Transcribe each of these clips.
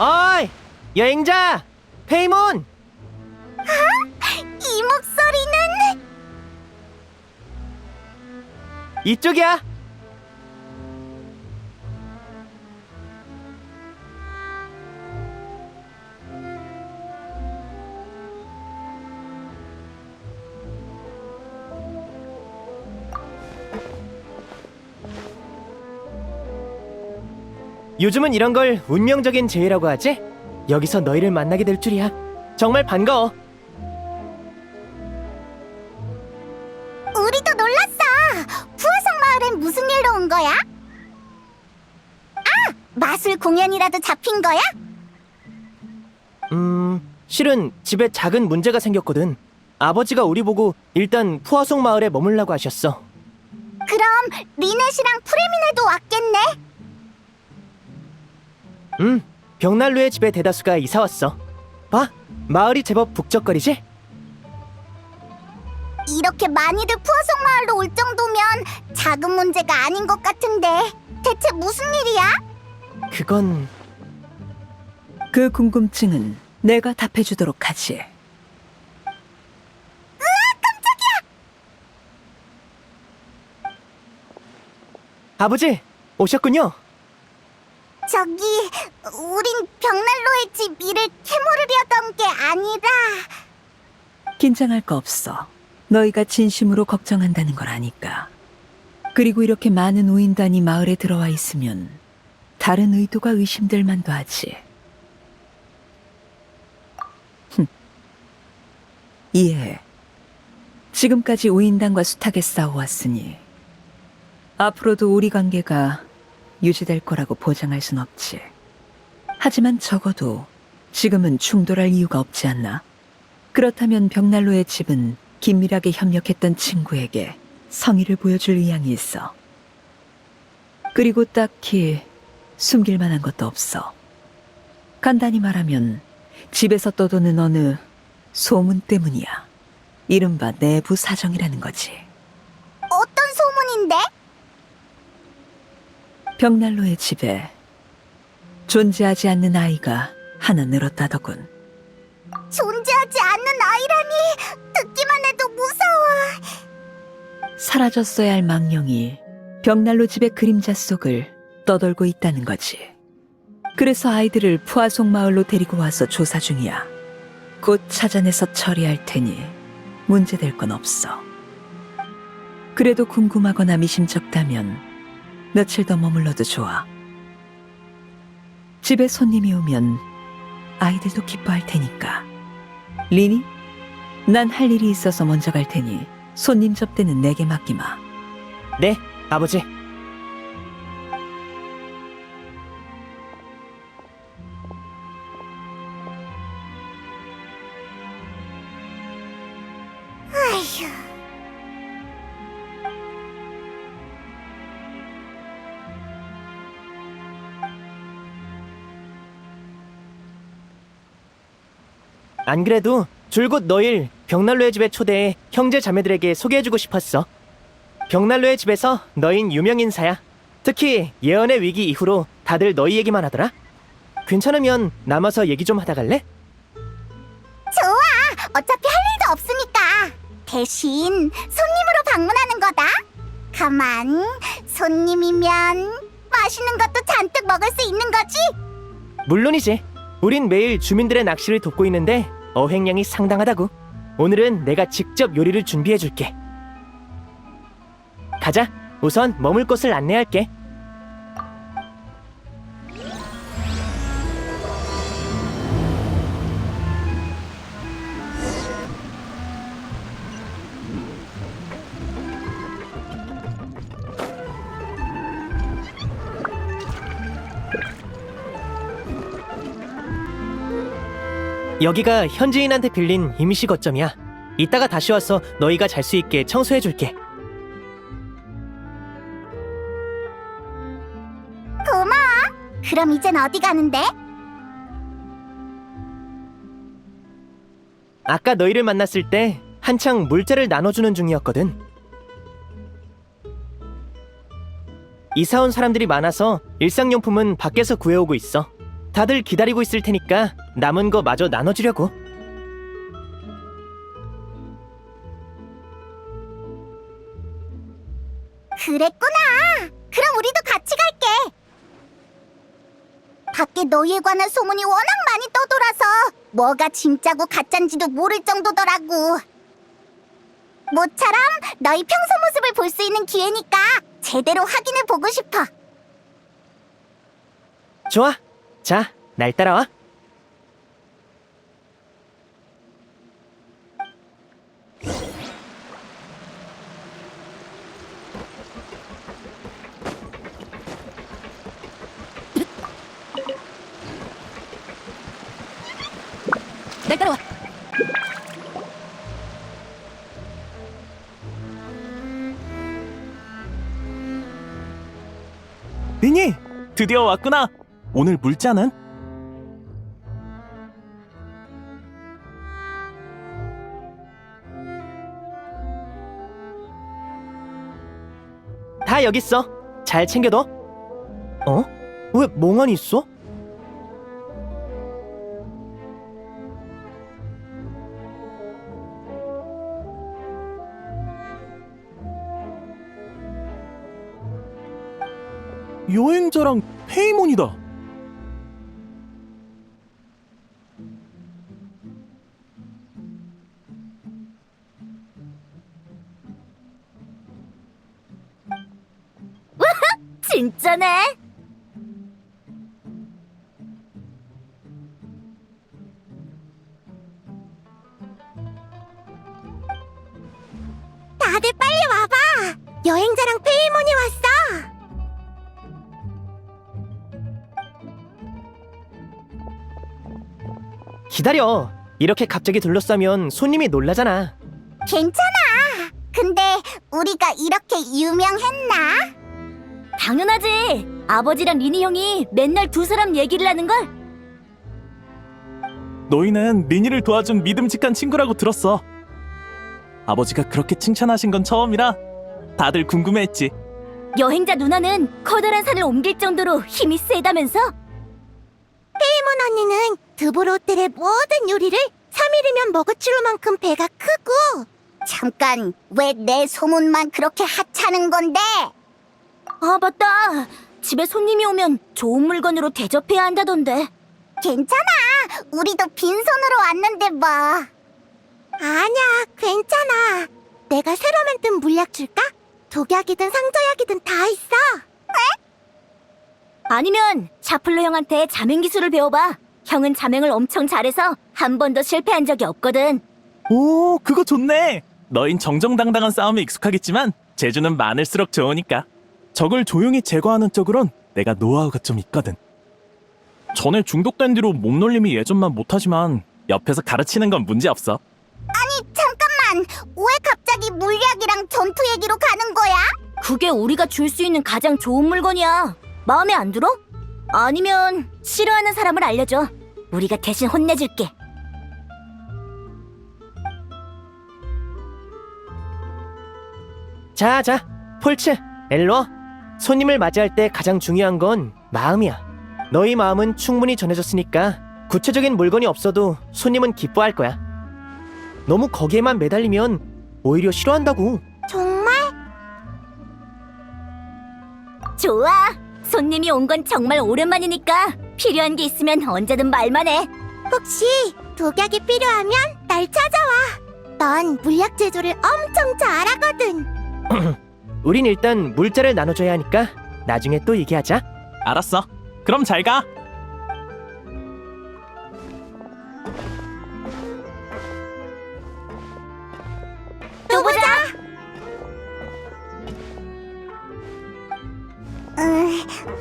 어이! 여행자! 페이몬! 이 목소리는... 이쪽이야! 요즘은 이런 걸 운명적인 재회라고 하지? 여기서 너희를 만나게 될 줄이야. 정말 반가워. 우리도 놀랐어. 푸아성 마을엔 무슨 일로 온 거야? 아! 마술 공연이라도 잡힌 거야? 실은 집에 작은 문제가 생겼거든. 아버지가 우리 보고 일단 푸아송 마을에 머물라고 하셨어. 그럼 리넷이랑 프레미네도 왔겠네? 벽난로의 집에 대다수가 이사 왔어. 봐, 마을이 제법 북적거리지? 이렇게 많이들 푸아성 마을로 올 정도면 작은 문제가 아닌 것 같은데 대체 무슨 일이야? 그건... 그 궁금증은 내가 답해주도록 하지. 아버지, 오셨군요. 저기, 우린 벽난로의 집 일을 캐물으려던 게 아니라... 긴장할 거 없어. 너희가 진심으로 걱정한다는 걸 아니까. 그리고 이렇게 많은 우인단이 마을에 들어와 있으면 다른 의도가 의심될 만도 하지. 이해해. 지금까지 우인단과 숱하게 싸워왔으니 앞으로도 우리 관계가 유지될 거라고 보장할 순 없지. 하지만 적어도 지금은 충돌할 이유가 없지 않나? 그렇다면 벽난로의 집은 긴밀하게 협력했던 친구에게 성의를 보여줄 의향이 있어. 그리고 딱히 숨길 만한 것도 없어. 간단히 말하면 집에서 떠도는 어느 소문 때문이야. 이른바 내부 사정이라는 거지. 어떤 소문인데? 벽난로의 집에 존재하지 않는 아이가 하나 늘었다더군. 존재하지 않는 아이라니 듣기만 해도 무서워. 사라졌어야 할 망령이 벽난로 집의 그림자 속을 떠돌고 있다는 거지. 그래서 아이들을 푸아송 마을로 데리고 와서 조사 중이야. 곧 찾아내서 처리할 테니 문제될 건 없어. 그래도 궁금하거나 미심쩍다면 며칠 더 머물러도 좋아. 집에 손님이 오면 아이들도 기뻐할 테니까. 리니? 난 할 일이 있어서 먼저 갈 테니 손님 접대는 내게 맡기마. 네, 아버지. 아휴. 안 그래도 줄곧 너일 벽난로의 집에 초대해 형제 자매들에게 소개해주고 싶었어. 벽난로의 집에서 너흰 유명 인사야. 특히 예언의 위기 이후로 다들 너희 얘기만 하더라. 괜찮으면 남아서 얘기 좀 하다 갈래? 좋아. 어차피 할 일도 없으니까. 대신 손님으로 방문하는 거다. 가만, 손님이면 맛있는 것도 잔뜩 먹을 수 있는 거지? 물론이지. 우린 매일 주민들의 낚시를 돕고 있는데 어획량이 상당하다고. 오늘은 내가 직접 요리를 준비해줄게. 가자. 우선 머물 곳을 안내할게. 여기가 현지인한테 빌린 임시 거점이야. 이따가 다시 와서 너희가 잘 수 있게 청소해줄게. 고마워. 그럼 이젠 어디 가는데? 아까 너희를 만났을 때 한창 물자를 나눠주는 중이었거든. 이사 온 사람들이 많아서 일상용품은 밖에서 구해오고 있어. 다들 기다리고 있을 테니까 남은 거 마저 나눠주려고. 그랬구나. 그럼 우리도 같이 갈게. 밖에 너희에 관한 소문이 워낙 많이 떠돌아서 뭐가 진짜고 가짠지도 모를 정도더라고. 모처럼 너희 평소 모습을 볼 수 있는 기회니까 제대로 확인해 보고 싶어. 좋아. 자, 날 따라와. 날 따라와. 니니, 드디어 왔구나. 오늘 물자는? 다 여기 있어. 잘 챙겨둬. 어? 왜 멍하니 있어? 여행자랑 페이몬이다. 진짜네. 다들 빨리 와봐. 여행자랑 페이몬이 왔어. 기다려. 이렇게 갑자기 둘러싸면 손님이 놀라잖아. 괜찮아. 근데 우리가 이렇게 유명했나? 당연하지. 아버지랑 리니 형이 맨날 두 사람 얘기를 하는걸. 너희는 니니를 도와준 믿음직한 친구라고 들었어. 아버지가 그렇게 칭찬하신 건 처음이라 다들 궁금해했지. 여행자 누나는 커다란 산을 옮길 정도로 힘이 세다면서? 페이몬 언니는 드보르 호텔의 모든 요리를 3일이면 먹어치울 만큼 배가 크고. 잠깐, 왜 내 소문만 그렇게 하찮은 건데? 아, 맞다. 집에 손님이 오면 좋은 물건으로 대접해야 한다던데. 괜찮아. 우리도 빈손으로 왔는데 뭐. 아니야, 괜찮아. 내가 새로 만든 물약 줄까? 독약이든 상저약이든 다 있어. 아니면 샤플로 형한테 자맹 기술을 배워봐. 형은 자맹을 엄청 잘해서 한 번도 실패한 적이 없거든. 오, 그거 좋네. 너흰 정정당당한 싸움에 익숙하겠지만 재주는 많을수록 좋으니까. 적을 조용히 제거하는 쪽으론 내가 노하우가 좀 있거든. 전에 중독된 뒤로 몸놀림이 예전만 못하지만 옆에서 가르치는 건 문제없어. 아니, 잠깐만. 왜 갑자기 물약이랑 전투 얘기로 가는 거야? 그게 우리가 줄 수 있는 가장 좋은 물건이야. 마음에 안 들어? 아니면 싫어하는 사람을 알려줘. 우리가 대신 혼내줄게. 자, 폴츠, 엘로. 손님을 맞이할 때 가장 중요한 건 마음이야. 너희 마음은 충분히 전해졌으니까 구체적인 물건이 없어도 손님은 기뻐할 거야. 너무 거기에만 매달리면 오히려 싫어한다고. 정말? 좋아. 손님이 온 건 정말 오랜만이니까 필요한 게 있으면 언제든 말만 해. 혹시 독약이 필요하면 날 찾아와. 넌 물약 제조를 엄청 잘하거든. 우린 일단 물자를 나눠줘야 하니까 나중에 또 얘기하자. 알았어. 그럼 잘 가. 또 보자.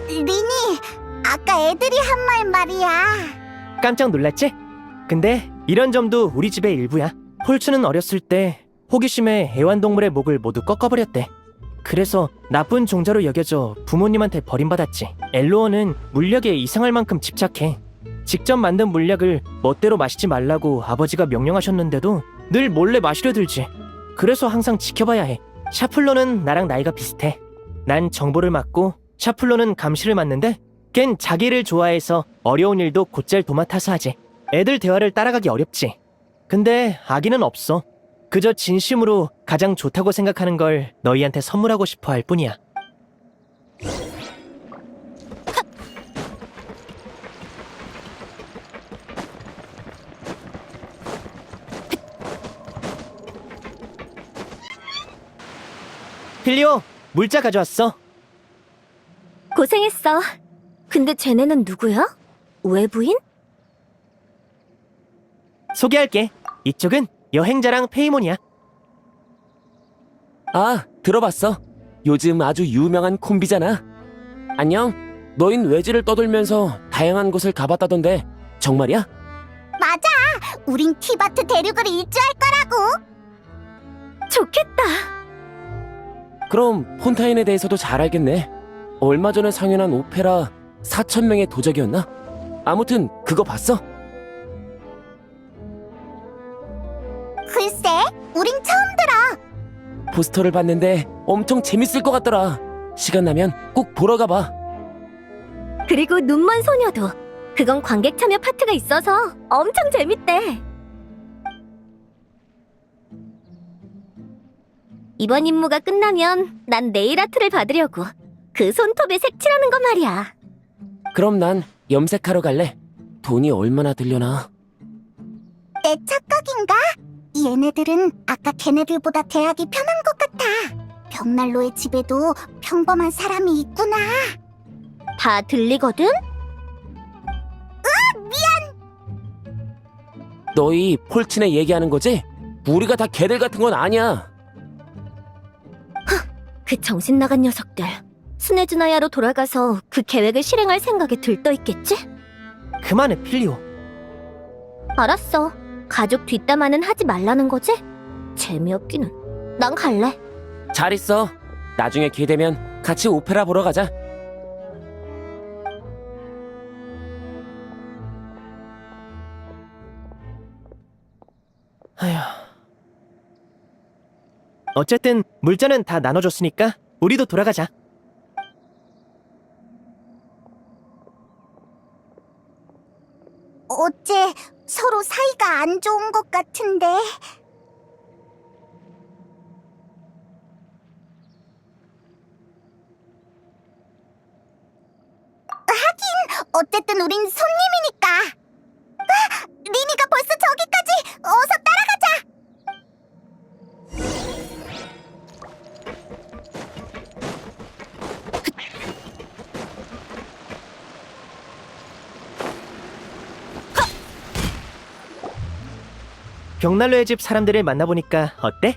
리니, 아까 애들이 한 말 말이야. 깜짝 놀랐지? 근데 이런 점도 우리 집의 일부야. 폴츠는 어렸을 때 호기심에 애완동물의 목을 모두 꺾어버렸대. 그래서 나쁜 종자로 여겨져 부모님한테 버림받았지. 엘로어는 물약에 이상할 만큼 집착해. 직접 만든 물약을 멋대로 마시지 말라고 아버지가 명령하셨는데도 늘 몰래 마시려 들지. 그래서 항상 지켜봐야 해. 샤플로는 나랑 나이가 비슷해. 난 정보를 맡고 샤플로는 감시를 맡는데 걘 자기를 좋아해서 어려운 일도 곧잘 도맡아서 하지. 애들 대화를 따라가기 어렵지. 근데 아기는 없어. 그저 진심으로 가장 좋다고 생각하는 걸 너희한테 선물하고 싶어 할 뿐이야. 필리오, 물자 가져왔어. 고생했어. 근데 쟤네는 누구야? 외부인? 소개할게. 이쪽은 여행자랑 페이몬이야. 아, 들어봤어. 요즘 아주 유명한 콤비잖아. 안녕. 너흰 외지를 떠돌면서 다양한 곳을 가봤다던데 정말이야? 맞아. 우린 티바트 대륙을 일주할 거라고. 좋겠다. 그럼 폰타인에 대해서도 잘 알겠네. 얼마 전에 상연한 오페라 4,000명의 도적이었나? 아무튼 그거 봤어? 글쎄, 우린 처음 들어. 포스터를 봤는데 엄청 재밌을 것 같더라. 시간 나면 꼭 보러 가봐. 그리고 눈먼 소녀도. 그건 관객 참여 파트가 있어서 엄청 재밌대. 이번 임무가 끝나면 난 네일 아트를 받으려고. 그 손톱에 색칠하는 거 말이야. 그럼 난 염색하러 갈래. 돈이 얼마나 들려나? 내 착각인가? 얘네들은 아까 걔네들보다 대하기 편한 것 같아. 벽난로의 집에도 평범한 사람이 있구나. 다 들리거든? 너희 폴친에 얘기하는 거지? 우리가 다 걔들 같은 건 아니야. 그 정신 나간 녀석들. 스네즈나야로 돌아가서 그 계획을 실행할 생각에 들떠 있겠지? 그만해, 필리오. 알았어. 가족 뒷담화는 하지 말라는 거지? 재미없기는. 난 갈래. 잘 있어. 나중에 기회 되면 같이 오페라 보러 가자. 아휴. 어쨌든 물자는 다 나눠줬으니까 우리도 돌아가자. 어째 서로 사이가 안 좋은 것 같은데. 하긴 어쨌든 우린 손님이니까. 아, 리니가 벌써 저기까지. 어서 따라가자. 벽난로의 집 사람들을 만나보니까 어때?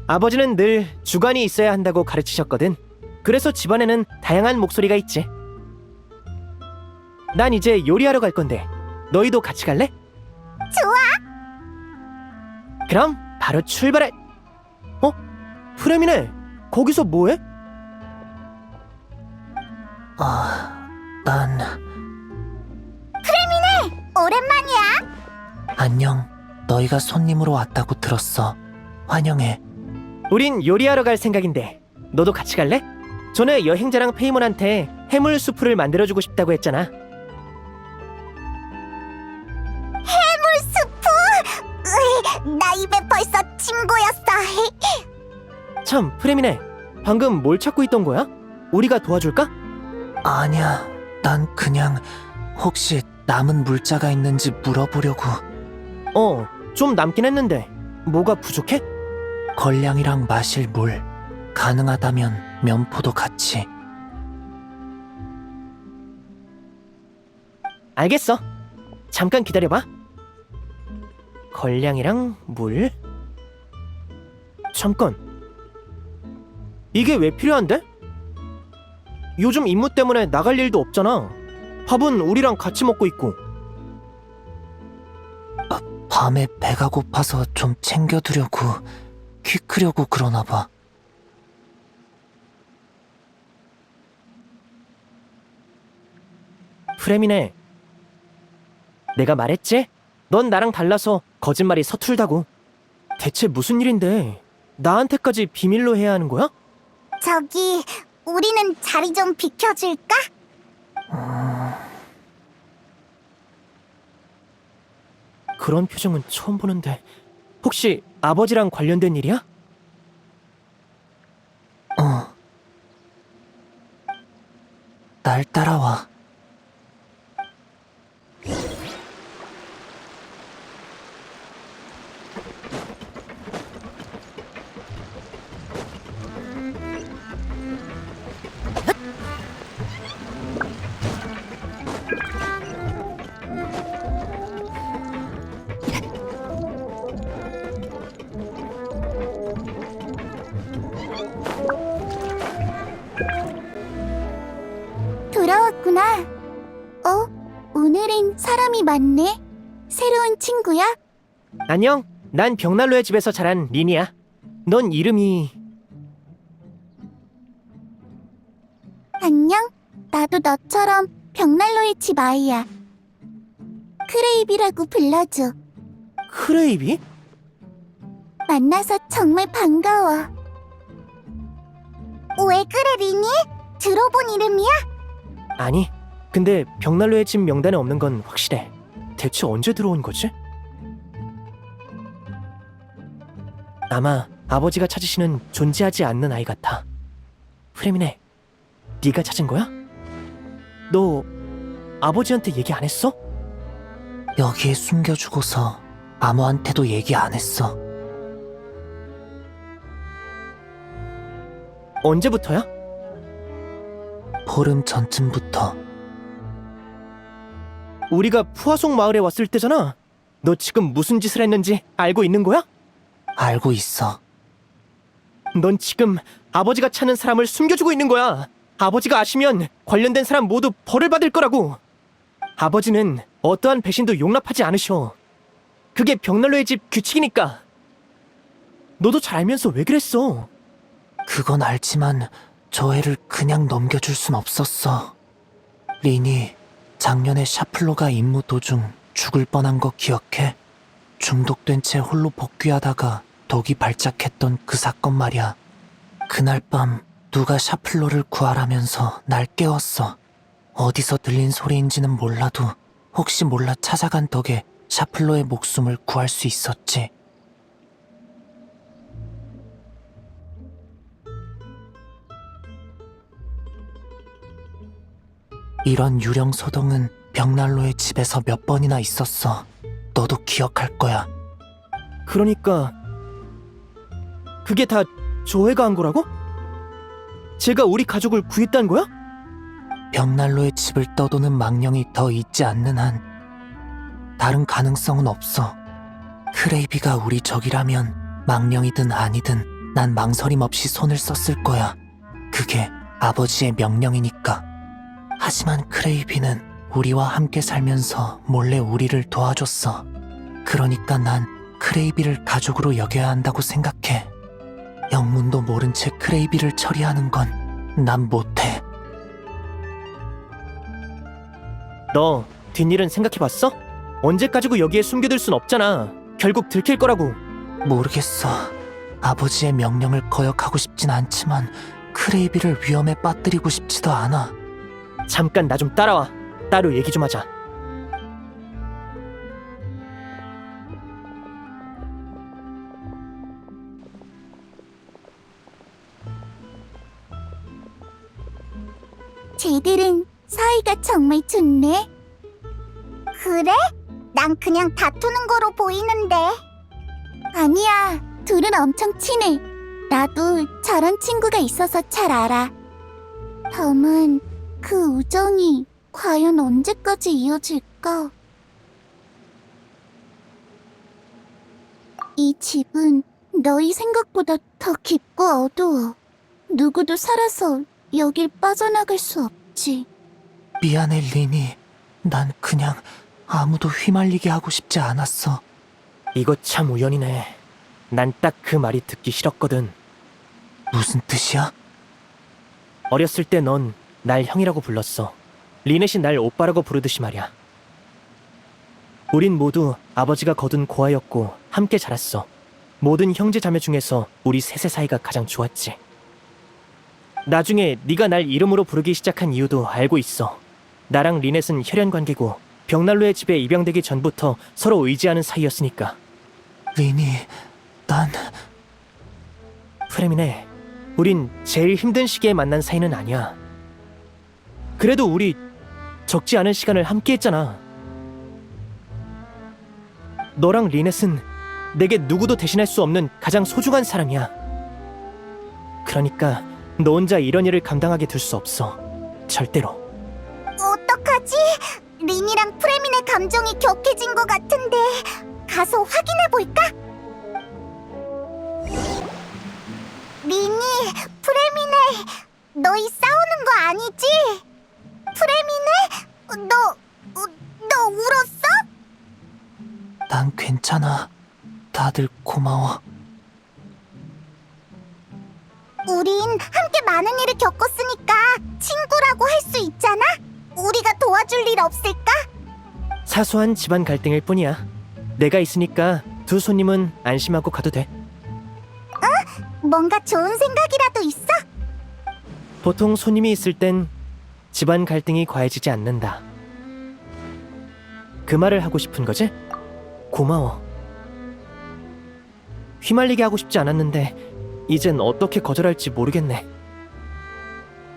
아버지는 늘 주관이 있어야 한다고 가르치셨거든. 그래서 집안에는 다양한 목소리가 있지. 난 이제 요리하러 갈 건데 너희도 같이 갈래? 좋아. 그럼 바로 출발해. 어? 프레미네, 거기서 뭐해? 난... 오랜만이야. 안녕. 너희가 손님으로 왔다고 들었어. 환영해. 우린 요리하러 갈 생각인데 너도 같이 갈래? 전에 여행자랑 페이몬한테 해물 수프를 만들어주고 싶다고 했잖아. 스프. 나 입에 벌써 침 고였어. 참, 프레미네, 방금 뭘 찾고 있던 거야? 우리가 도와줄까? 아니야, 난 그냥 혹시 남은 물자가 있는지 물어보려고. 좀 남긴 했는데 뭐가 부족해? 걸량이랑 마실 물, 가능하다면 면포도 같이. 알겠어. 잠깐 기다려봐. 걸량이랑 물? 잠깐. 이게 왜 필요한데? 요즘 임무 때문에 나갈 일도 없잖아. 밥은 우리랑 같이 먹고 있고. 밤에 배가 고파서 좀 챙겨두려고, 키 크려고 그러나 봐. 프레미네, 내가 말했지? 넌 나랑 달라서 거짓말이 서툴다고. 대체 무슨 일인데 나한테까지 비밀로 해야 하는 거야? 저기, 우리는 자리 좀 비켜줄까? 그런 표정은 처음 보는데 혹시 아버지랑 관련된 일이야? 날 따라와. 돌아왔구나. 오늘은 사람이 많네. 새로운 친구야? 안녕. 난 벽난로의 집에서 자란 린이야. 넌 이름이... 안녕. 나도 너처럼 벽난로의 집 아이야. 크레이비라고 불러줘. 크레이비? 만나서 정말 반가워. 왜 그래, 리니? 들어본 이름이야? 아니, 근데 벽난로의 집 명단에 없는 건 확실해. 대체 언제 들어온 거지? 아마 아버지가 찾으시는 존재하지 않는 아이 같아. 프레미네, 네가 찾은 거야? 너 아버지한테 얘기 안 했어? 여기에 숨겨주고서 아무한테도 얘기 안 했어. 언제부터야? 보름 전쯤부터. 우리가 푸아송 마을에 왔을 때잖아. 너 지금 무슨 짓을 했는지 알고 있는 거야? 알고 있어. 넌 지금 아버지가 찾는 사람을 숨겨주고 있는 거야. 아버지가 아시면 관련된 사람 모두 벌을 받을 거라고. 아버지는 어떠한 배신도 용납하지 않으셔. 그게 벽난로의 집 규칙이니까. 너도 잘 알면서 왜 그랬어? 그건 알지만 저 애를 그냥 넘겨줄 순 없었어. 린이 작년에 샤플로가 임무 도중 죽을 뻔한 거 기억해? 중독된 채 홀로 복귀하다가 독이 발작했던 그 사건 말이야. 그날 밤 누가 샤플로를 구하라면서 날 깨웠어. 어디서 들린 소리인지는 몰라도 혹시 몰라 찾아간 덕에 샤플로의 목숨을 구할 수 있었지. 이런 유령 소동은 벽난로의 집에서 몇 번이나 있었어. 너도 기억할 거야. 그러니까 그게 다 조회가 한 거라고? 제가 우리 가족을 구했다는 거야? 벽난로의 집을 떠도는 망령이 더 있지 않는 한 다른 가능성은 없어. 크레이비가 우리 적이라면 망령이든 아니든 난 망설임 없이 손을 썼을 거야. 그게 아버지의 명령이니까. 하지만 크레이비는 우리와 함께 살면서 몰래 우리를 도와줬어. 그러니까 난 크레이비를 가족으로 여겨야 한다고 생각해. 영문도 모른 채 크레이비를 처리하는 건 난 못해. 너 뒷일은 생각해봤어? 언제 가지고 여기에 숨겨둘 순 없잖아. 결국 들킬 거라고. 모르겠어. 아버지의 명령을 거역하고 싶진 않지만 크레이비를 위험에 빠뜨리고 싶지도 않아. 잠깐 나 좀 따라와. 따로 얘기 좀 하자. 쟤들은 사이가 정말 좋네. 그래? 난 그냥 다투는 거로 보이는데. 아니야, 둘은 엄청 친해. 나도 저런 친구가 있어서 잘 알아. 다만 그 우정이 과연 언제까지 이어질까? 이 집은 너희 생각보다 더 깊고 어두워. 누구도 살아서 여길 빠져나갈 수 없지. 미안해, 리니. 난 그냥 아무도 휘말리게 하고 싶지 않았어. 이거 참 우연이네. 난 딱 그 말이 듣기 싫었거든. 무슨 뜻이야? 어렸을 때 넌 날 형이라고 불렀어. 리넷이 날 오빠라고 부르듯이 말이야. 우린 모두 아버지가 거둔 고아였고 함께 자랐어. 모든 형제 자매 중에서 우리 셋의 사이가 가장 좋았지. 나중에 네가 날 이름으로 부르기 시작한 이유도 알고 있어. 나랑 리넷은 혈연 관계고 벽난로의 집에 입양되기 전부터 서로 의지하는 사이였으니까. 리니, 난 프레미네, 우린 제일 힘든 시기에 만난 사이는 아니야. 그래도 우리 적지 않은 시간을 함께 했잖아. 너랑 리넷은 내게 누구도 대신할 수 없는 가장 소중한 사람이야. 그러니까 너 혼자 이런 일을 감당하게 둘 수 없어. 절대로. 어떡하지? 린이랑 프레민의 감정이 격해진 것 같은데 가서 확인해 볼까? 린이, 프레민의 너희 싸우는 거 아니지? 프레민의 너 울었어? 난 괜찮아. 다들 고마워. 우린 함께 많은 일을 겪었으니까 친구라고 할 수 있잖아? 우리가 도와줄 일 없을까? 사소한 집안 갈등일 뿐이야. 내가 있으니까 두 손님은 안심하고 가도 돼. 뭔가 좋은 생각이라도 있어? 보통 손님이 있을 땐 집안 갈등이 과해지지 않는다. 그 말을 하고 싶은 거지? 고마워. 휘말리게 하고 싶지 않았는데 이젠 어떻게 거절할지 모르겠네.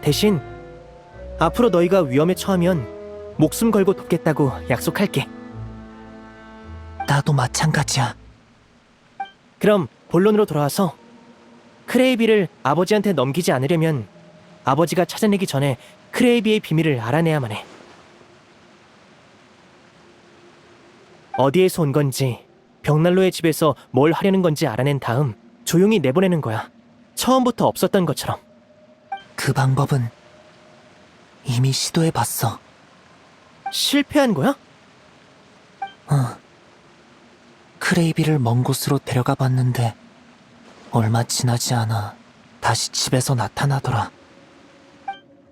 대신 앞으로 너희가 위험에 처하면 목숨 걸고 돕겠다고 약속할게. 나도 마찬가지야. 그럼 본론으로 돌아와서 크레이비를 아버지한테 넘기지 않으려면 아버지가 찾아내기 전에 크레이비의 비밀을 알아내야만 해. 어디에서 온 건지, 벽난로의 집에서 뭘 하려는 건지 알아낸 다음 조용히 내보내는 거야. 처음부터 없었던 것처럼. 그 방법은 이미 시도해봤어. 실패한 거야? 크레이비를 먼 곳으로 데려가 봤는데 얼마 지나지 않아 다시 집에서 나타나더라.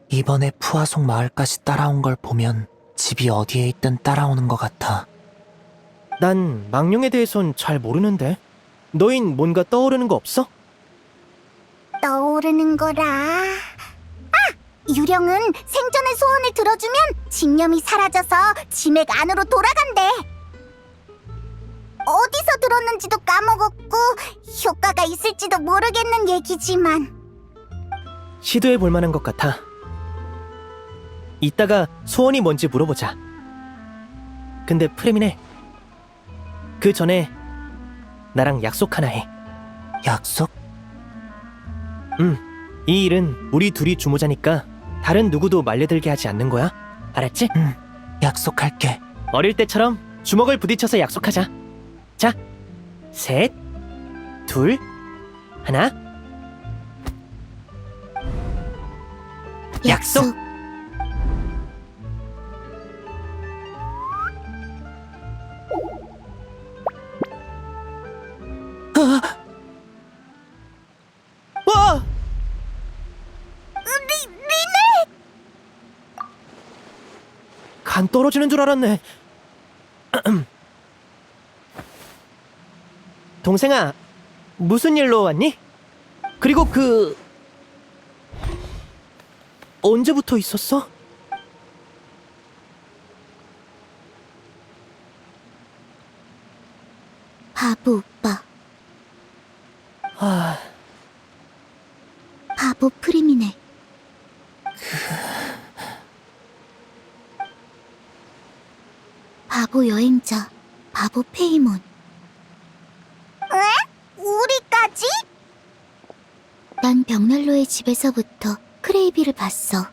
이번에 푸아송 마을까지 따라온 걸 보면 집이 어디에 있든 따라오는 것 같아. 난 망령에 대해선 잘 모르는데. 너흰 뭔가 떠오르는 거 없어? 떠오르는 거라. 유령은 생전의 소원을 들어주면 집념이 사라져서 지맥 안으로 돌아간대. 어디서 들었는지도 까먹었고 효과가 있을지도 모르겠는 얘기지만 시도해 볼 만한 것 같아. 이따가 소원이 뭔지 물어보자. 근데 프레미네, 그 전에 나랑 약속 하나 해. 약속? 이 일은 우리 둘이 주모자니까 다른 누구도 말려들게 하지 않는 거야. 알았지? 약속할게. 어릴 때처럼 주먹을 부딪혀서 약속하자. 자, 셋, 둘, 하나. 약속. 와! 리네! 간 떨어지는 줄 알았네. 동생아, 무슨 일로 왔니? 그리고 언제부터 있었어? 바보 오빠, 아, 바보 프리미네. 바보 여행자, 바보 페이몬. 에? 우리까지? 난 벽난로의 집에서부터 크레이비를 봤어.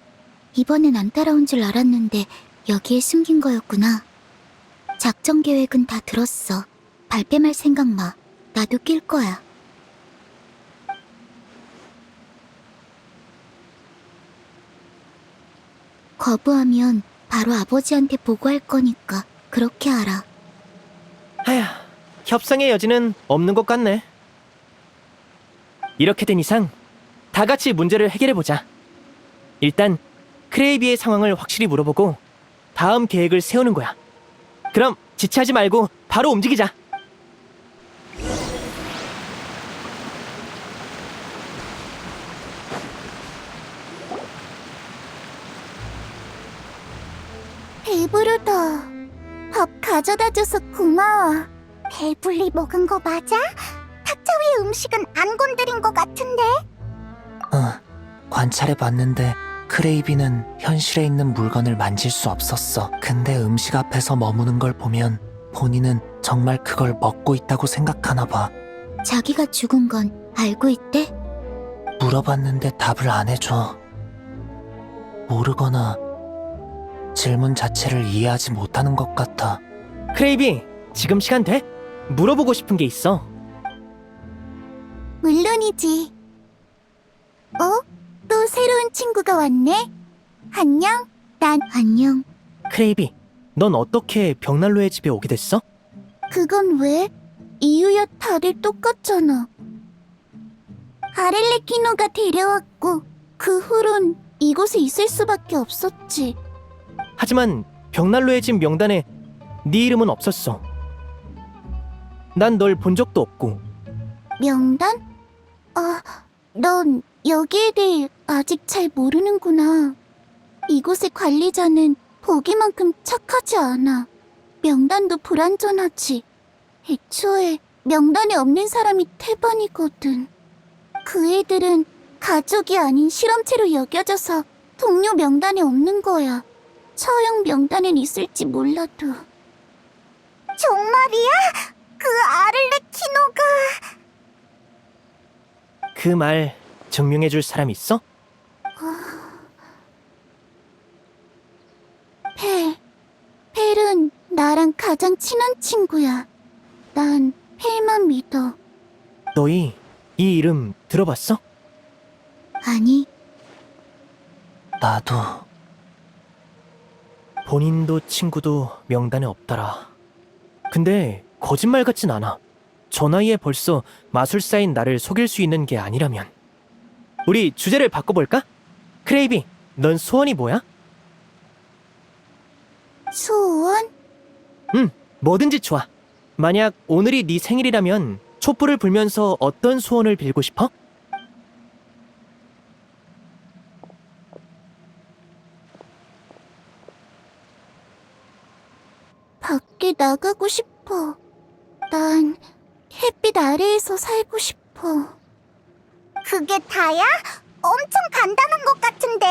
이번엔 안 따라온 줄 알았는데 여기에 숨긴 거였구나. 작전 계획은 다 들었어. 발뺌할 생각 마. 나도 낄 거야. 거부하면 바로 아버지한테 보고할 거니까 그렇게 알아. 아휴, 협상의 여지는 없는 것 같네. 이렇게 된 이상 다 같이 문제를 해결해보자. 일단 크레이비의 상황을 확실히 물어보고 다음 계획을 세우는 거야. 그럼 지체하지 말고 바로 움직이자. 배부르다. 밥 가져다줘서 고마워. 배불리 먹은 거 맞아? 탁자 위의 음식은 안 건드린 거 같은데? 관찰해봤는데 크레이비는 현실에 있는 물건을 만질 수 없었어. 근데 음식 앞에서 머무는 걸 보면 본인은 정말 그걸 먹고 있다고 생각하나 봐. 자기가 죽은 건 알고 있대? 물어봤는데 답을 안 해줘. 모르거나 질문 자체를 이해하지 못하는 것 같아. 크레이비, 지금 시간 돼? 물어보고 싶은 게 있어. 물론이지. 또 새로운 친구가 왔네? 안녕? 안녕. 크레이비, 넌 어떻게 벽난로의 집에 오게 됐어? 그건 왜? 이유야 다들 똑같잖아. 아렐레키노가 데려왔고 그 후론 이곳에 있을 수밖에 없었지. 하지만 벽난로의 집 명단에 네 이름은 없었어. 난 널 본 적도 없고. 명단? 넌 여기에 대해 아직 잘 모르는구나. 이곳의 관리자는 보기만큼 착하지 않아. 명단도 불완전하지. 애초에 명단에 없는 사람이 태반이거든. 그 애들은 가족이 아닌 실험체로 여겨져서 동료 명단에 없는 거야. 처형 명단엔 있을지 몰라도. 정말이야? 그 아를레키노가... 그 말 증명해줄 사람 있어? 펠은 나랑 가장 친한 친구야. 난 펠만 믿어. 너희 이 이름 들어봤어? 아니, 나도. 본인도 친구도 명단에 없더라. 근데 거짓말 같진 않아. 저 나이에 벌써 마술사인 나를 속일 수 있는 게 아니라면. 우리 주제를 바꿔볼까? 크레이비, 넌 소원이 뭐야? 소원? 뭐든지 좋아. 만약 오늘이 네 생일이라면 촛불을 불면서 어떤 소원을 빌고 싶어? 밖에 나가고 싶어. 난 햇빛 아래에서 살고 싶어. 그게 다야? 엄청 간단한 것 같은데?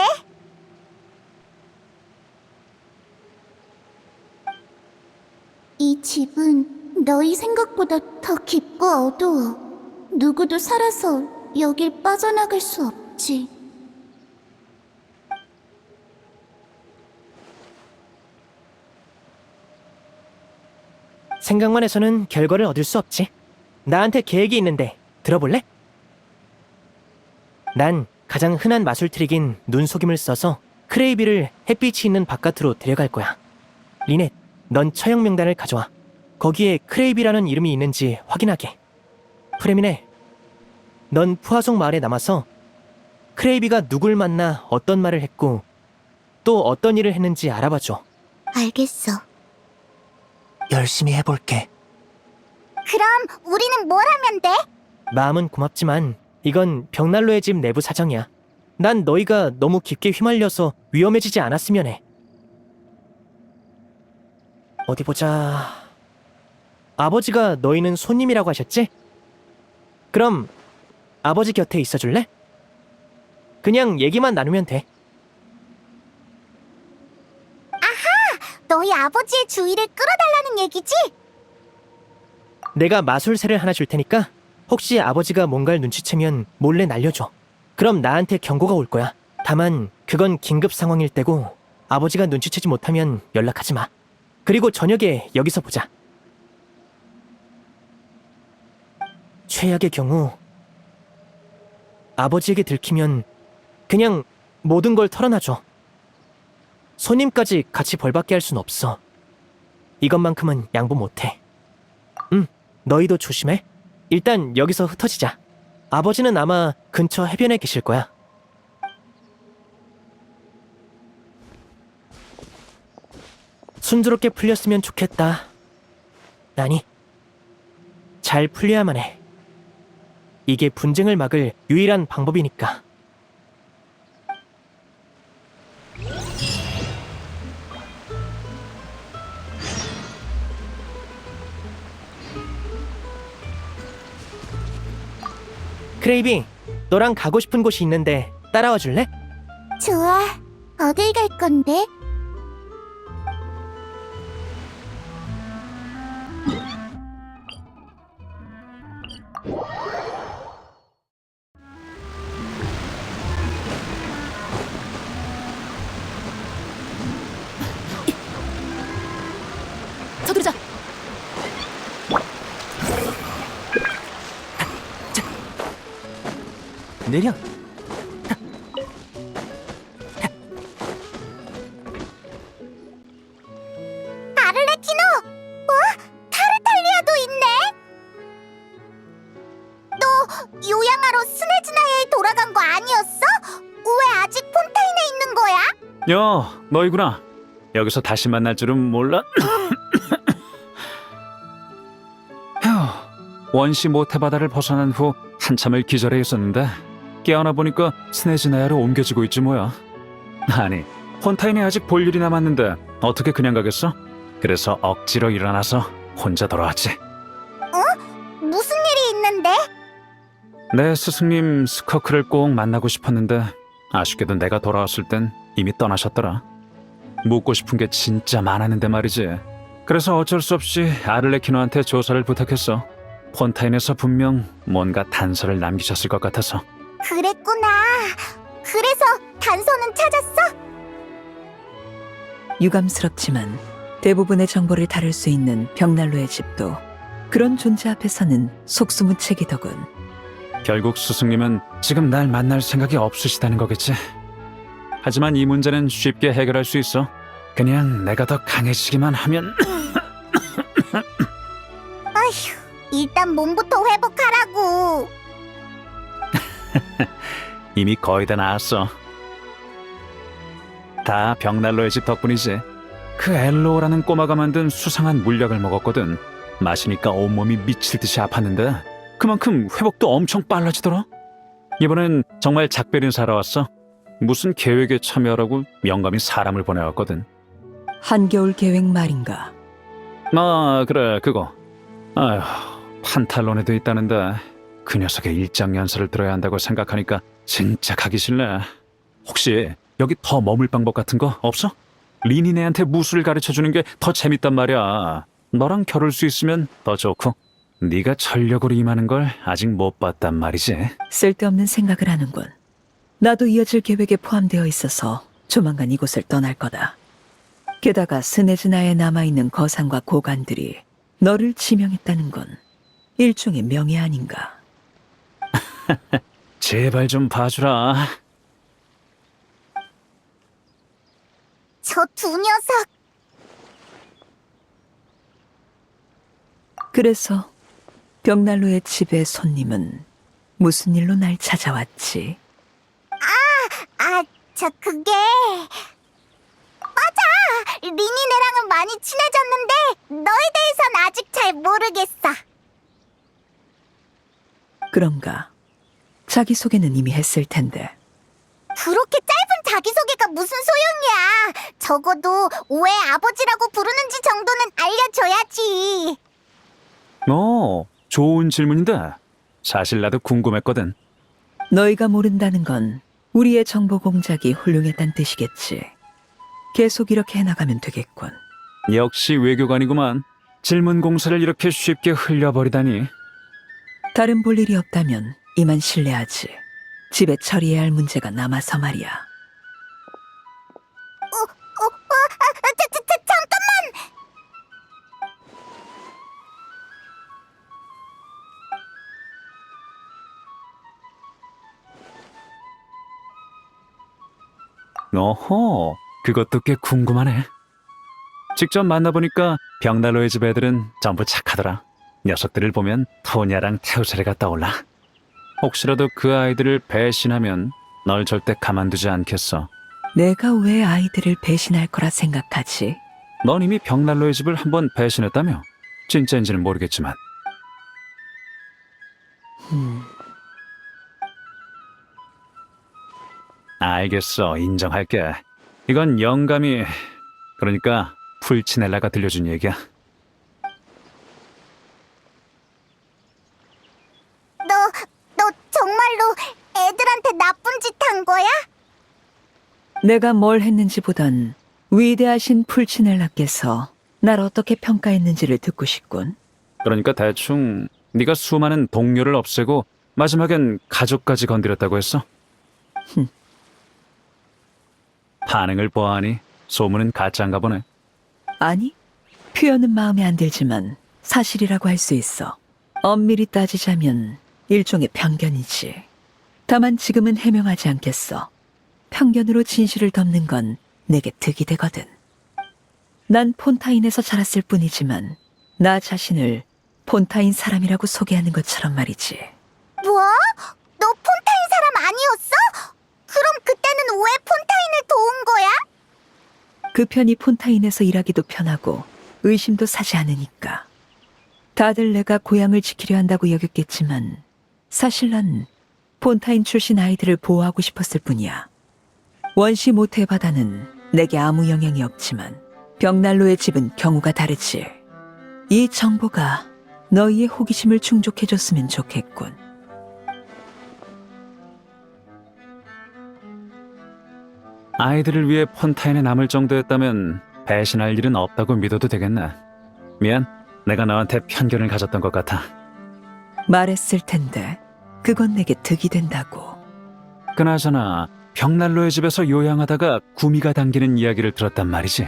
이 집은 너희 생각보다 더 깊고 어두워. 누구도 살아서 여길 빠져나갈 수 없지. 생각만 해서는 결과를 얻을 수 없지. 나한테 계획이 있는데 들어볼래? 난 가장 흔한 마술 트릭인 눈속임을 써서 크레이비를 햇빛이 있는 바깥으로 데려갈 거야. 리넷, 넌 처형 명단을 가져와. 거기에 크레이비라는 이름이 있는지 확인하게. 프레미네, 넌 푸아송 마을에 남아서 크레이비가 누굴 만나 어떤 말을 했고 또 어떤 일을 했는지 알아봐줘. 알겠어. 열심히 해볼게. 그럼 우리는 뭘 하면 돼? 마음은 고맙지만 이건 벽난로의 집 내부 사정이야. 난 너희가 너무 깊게 휘말려서 위험해지지 않았으면 해. 어디 보자. 아버지가 너희는 손님이라고 하셨지? 그럼 아버지 곁에 있어줄래? 그냥 얘기만 나누면 돼. 너희 아버지의 주의를 끌어달라는 얘기지? 내가 마술새를 하나 줄 테니까 혹시 아버지가 뭔가를 눈치채면 몰래 날려줘. 그럼 나한테 경고가 올 거야. 다만 그건 긴급 상황일 때고 아버지가 눈치채지 못하면 연락하지 마. 그리고 저녁에 여기서 보자. 최악의 경우 아버지에게 들키면 그냥 모든 걸 털어놔줘. 손님까지 같이 벌받게 할 순 없어. 이것만큼은 양보 못해. 너희도 조심해. 일단 여기서 흩어지자. 아버지는 아마 근처 해변에 계실 거야. 순조롭게 풀렸으면 좋겠다. 아니, 잘 풀려야만 해. 이게 분쟁을 막을 유일한 방법이니까. 크레이비, 너랑 가고 싶은 곳이 있는데 따라와 줄래? 좋아. 어딜 갈 건데? 서두르자. 내려. 아르레키노! 와, 타르탈리아도 있네! 너 요양하러 스네즈나야에 돌아간 거 아니었어? 왜 아직 폰타인에 있는 거야? 야, 너희구나. 여기서 다시 만날 줄은 몰라. 휴, 원시 모태바다를 벗어난 후 한참을 기절해 있었는데 깨어나 보니까 스네즈나야로 옮겨지고 있지 뭐야. 아니, 폰타인에 아직 볼 일이 남았는데 어떻게 그냥 가겠어? 그래서 억지로 일어나서 혼자 돌아왔지. 무슨 일이 있는데? 내 스승님 스커크를 꼭 만나고 싶었는데 아쉽게도 내가 돌아왔을 땐 이미 떠나셨더라. 묻고 싶은 게 진짜 많았는데 말이지. 그래서 어쩔 수 없이 아를레키노한테 조사를 부탁했어. 폰타인에서 분명 뭔가 단서를 남기셨을 것 같아서. 그랬구나. 그래서 단서는 찾았어? 유감스럽지만 대부분의 정보를 다룰 수 있는 벽난로의 집도 그런 존재 앞에서는 속수무책이더군. 결국 스승님은 지금 날 만날 생각이 없으시다는 거겠지. 하지만 이 문제는 쉽게 해결할 수 있어. 그냥 내가 더 강해지기만 하면. 아휴, 일단 몸부터 회복하라고. 이미 거의 다 나았어. 다 벽난로의 집 덕분이지. 그 엘로라는 꼬마가 만든 수상한 물약을 먹었거든. 마시니까 온몸이 미칠 듯이 아팠는데 그만큼 회복도 엄청 빨라지더라. 이번엔 정말 작별 인사하러 왔어. 무슨 계획에 참여하라고 영감이 사람을 보내왔거든. 한겨울 계획 말인가? 아, 그래, 그거. 아휴, 판탈론에도 있다는데 그 녀석의 일장 연설을 들어야 한다고 생각하니까 진짜 가기 싫네. 혹시 여기 더 머물 방법 같은 거 없어? 리니네한테 무술을 가르쳐주는 게 더 재밌단 말이야. 너랑 겨룰 수 있으면 더 좋고. 네가 전력으로 임하는 걸 아직 못 봤단 말이지. 쓸데없는 생각을 하는군. 나도 이어질 계획에 포함되어 있어서 조만간 이곳을 떠날 거다. 게다가 스네즈나에 남아있는 거상과 고관들이 너를 지명했다는 건 일종의 명예 아닌가. 제발 좀 봐주라. 저 두 녀석. 그래서 벽난로의 집의 손님은 무슨 일로 날 찾아왔지? 그게... 맞아! 리니네랑은 많이 친해졌는데 너에 대해선 아직 잘 모르겠어. 그런가? 자기소개는 이미 했을 텐데. 그렇게 짧은 자기소개가 무슨 소용이야. 적어도 왜 아버지라고 부르는지 정도는 알려줘야지. 좋은 질문인데 사실 나도 궁금했거든. 너희가 모른다는 건 우리의 정보 공작이 훌륭했단 뜻이겠지. 계속 이렇게 해나가면 되겠군. 역시 외교관이구만. 질문 공사를 이렇게 쉽게 흘려버리다니. 다른 볼 일이 없다면 이만 실례하지. 집에 처리해야 할 문제가 남아서 말이야. 잠깐만! 어허, 그것도 꽤 궁금하네. 직접 만나보니까 벽난로의 집 애들은 전부 착하더라. 녀석들을 보면 토냐랑 테우세레가 떠올라. 혹시라도 그 아이들을 배신하면 널 절대 가만두지 않겠어. 내가 왜 아이들을 배신할 거라 생각하지? 넌 이미 벽난로의 집을 한번 배신했다며? 진짜인지는 모르겠지만. 알겠어, 인정할게. 이건 영감이, 그러니까 풀치넬라가 들려준 얘기야. 너 정말 내가 뭘 했는지보단 위대하신 풀치넬라께서 날 어떻게 평가했는지를 듣고 싶군. 그러니까 대충 네가 수많은 동료를 없애고 마지막엔 가족까지 건드렸다고 했어? 반응을 보아하니 소문은 가짜인가 보네. 아니, 표현은 마음에 안 들지만 사실이라고 할 수 있어. 엄밀히 따지자면 일종의 편견이지. 다만 지금은 해명하지 않겠어. 편견으로 진실을 덮는 건 내게 득이 되거든. 난 폰타인에서 자랐을 뿐이지만 나 자신을 폰타인 사람이라고 소개하는 것처럼 말이지. 뭐? 너 폰타인 사람 아니었어? 그럼 그때는 왜 폰타인을 도운 거야? 그 편이 폰타인에서 일하기도 편하고 의심도 사지 않으니까. 다들 내가 고향을 지키려 한다고 여겼겠지만 사실 난 폰타인 출신 아이들을 보호하고 싶었을 뿐이야. 원시 모태의 바다는 내게 아무 영향이 없지만 벽난로의 집은 경우가 다르지. 이 정보가 너희의 호기심을 충족해줬으면 좋겠군. 아이들을 위해 폰타인에 남을 정도였다면 배신할 일은 없다고 믿어도 되겠네. 미안, 내가 너한테 편견을 가졌던 것 같아. 말했을 텐데 그건 내게 득이 된다고. 그나저나 벽난로의 집에서 요양하다가 구미가 당기는 이야기를 들었단 말이지.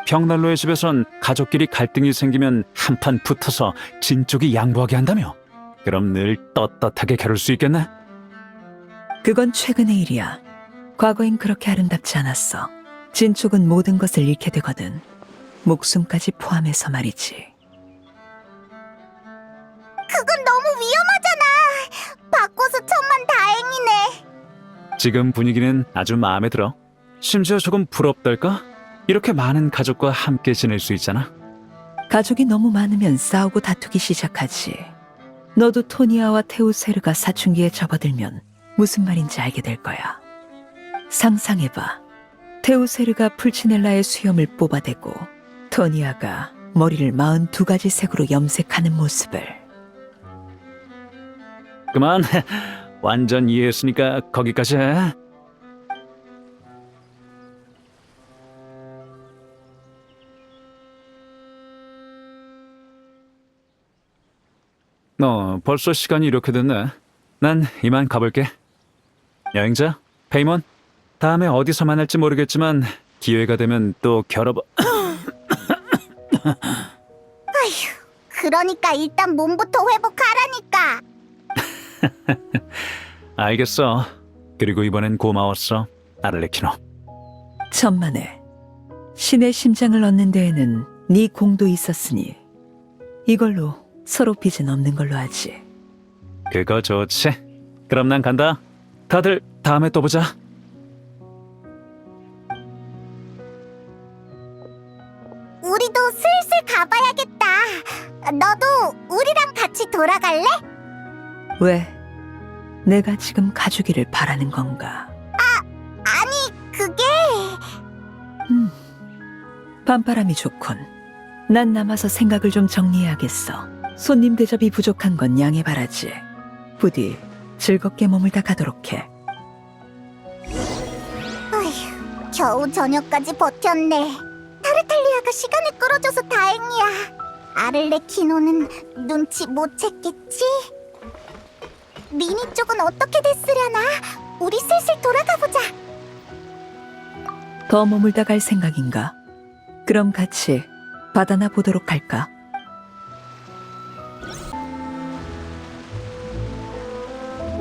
벽난로의 집에선 가족끼리 갈등이 생기면 한판 붙어서 진 쪽이 양보하게 한다며? 그럼 늘 떳떳하게 겨룰 수 있겠네? 그건 최근의 일이야. 과거엔 그렇게 아름답지 않았어. 진쪽은 모든 것을 잃게 되거든. 목숨까지 포함해서 말이지. 그건 너무 위험하잖아. 바꿔서 천만 다행이네. 지금 분위기는 아주 마음에 들어. 심지어 조금 부럽달까? 이렇게 많은 가족과 함께 지낼 수 있잖아. 가족이 너무 많으면 싸우고 다투기 시작하지. 너도 토니아와 테오세르가 사춘기에 접어들면 무슨 말인지 알게 될 거야. 상상해봐. 테오세르가 풀치넬라의 수염을 뽑아대고 토니아가 머리를 42가지 색으로 염색하는 모습을. 그만, 완전 이해했으니까 거기까지 해. 벌써 시간이 이렇게 됐네. 난 이만 가볼게. 여행자, 페이몬, 다음에 어디서 만날지 모르겠지만 기회가 되면 또 겨뤄봐. 그러니까 일단 몸부터 회복하라니까. 알겠어. 그리고 이번엔 고마웠어, 아를레키노. 천만에 신의 심장을 얻는 데에는 네 공도 있었으니 이걸로 서로 빚은 없는 걸로 하지. 그거 좋지. 그럼 난 간다. 다들 다음에 또 보자. 우리도 슬슬 가봐야겠다. 너도 우리랑 같이 돌아갈래? 왜? 내가 지금 가주기를 바라는 건가? 아니, 그게... 밤바람이 좋군. 난 남아서 생각을 좀 정리해야겠어. 손님 대접이 부족한 건 양해 바라지. 부디 즐겁게 머물다 가도록 해. 어휴, 겨우 저녁까지 버텼네. 타르탈리아가 시간을 끌어줘서 다행이야. 아를레키노는 눈치 못 챘겠지? 미니 쪽은 어떻게 됐으려나? 우리 슬슬 돌아가보자. 더 머물다 갈 생각인가? 그럼 같이 바다나 보도록 할까?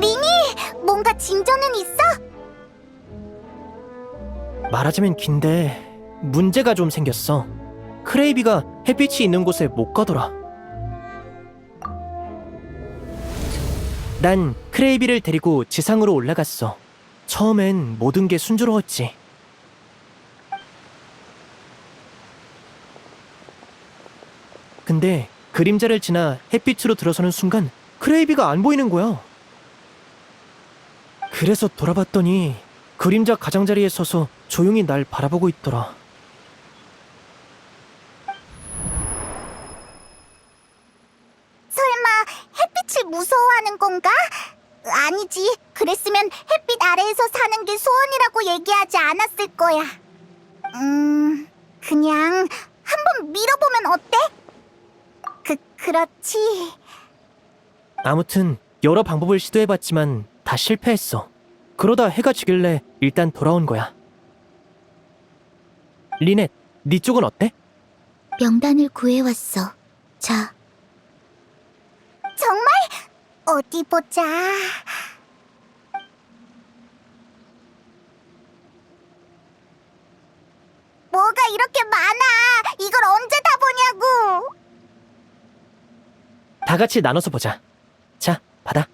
미니, 뭔가 진전은 있어? 말하자면 긴데 문제가 좀 생겼어. 크레이비가 햇빛이 있는 곳에 못 가더라. 난 크레이비를 데리고 지상으로 올라갔어. 처음엔 모든 게 순조로웠지. 근데 그림자를 지나 햇빛으로 들어서는 순간 크레이비가 안 보이는 거야. 그래서 돌아봤더니 그림자 가장자리에 서서 조용히 날 바라보고 있더라. 설마 햇빛을 무서워하는 건가? 아니지. 그랬으면 햇빛 아래 아래에서 사는 게 소원이라고 얘기하지 않았을 거야. 그냥 한번 밀어보면 어때? 그렇지. 아무튼 여러 방법을 시도해봤지만 다 실패했어. 그러다 해가 지길래 일단 돌아온 거야. 리넷, 네 쪽은 어때? 명단을 구해왔어. 자. 정말? 어디 보자. 뭐가 이렇게 많아? 이걸 언제 다 보냐고. 다 같이 나눠서 보자. 자, 받아.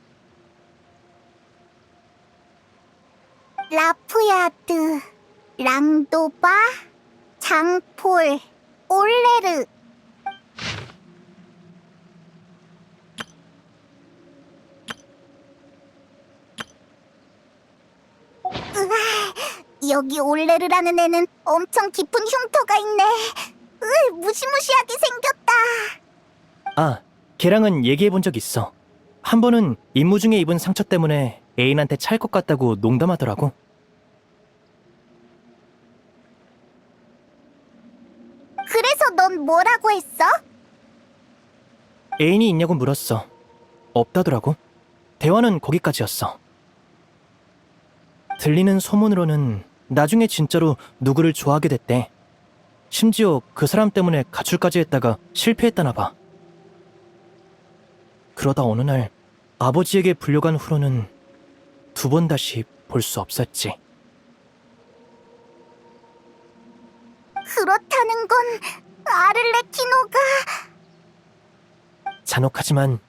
라프야드, 랑도바, 장폴, 올레르. 으아, 여기 올레르라는 애는 엄청 깊은 흉터가 있네. 무시무시하게 생겼다. 아, 걔랑은 얘기해본 적 있어. 한 번은 임무 중에 입은 상처 때문에 애인한테 찰 것 같다고 농담하더라고. 그래서 넌 뭐라고 했어? 애인이 있냐고 물었어. 없다더라고. 대화는 거기까지였어. 들리는 소문으로는 나중에 진짜로 누구를 좋아하게 됐대. 심지어 그 사람 때문에 가출까지 했다가 실패했다나 봐. 그러다 어느 날 아버지에게 불려간 후로는 두 번 다시 볼 수 없었지. 그렇다는 건 아를레키노가... 잔혹하지만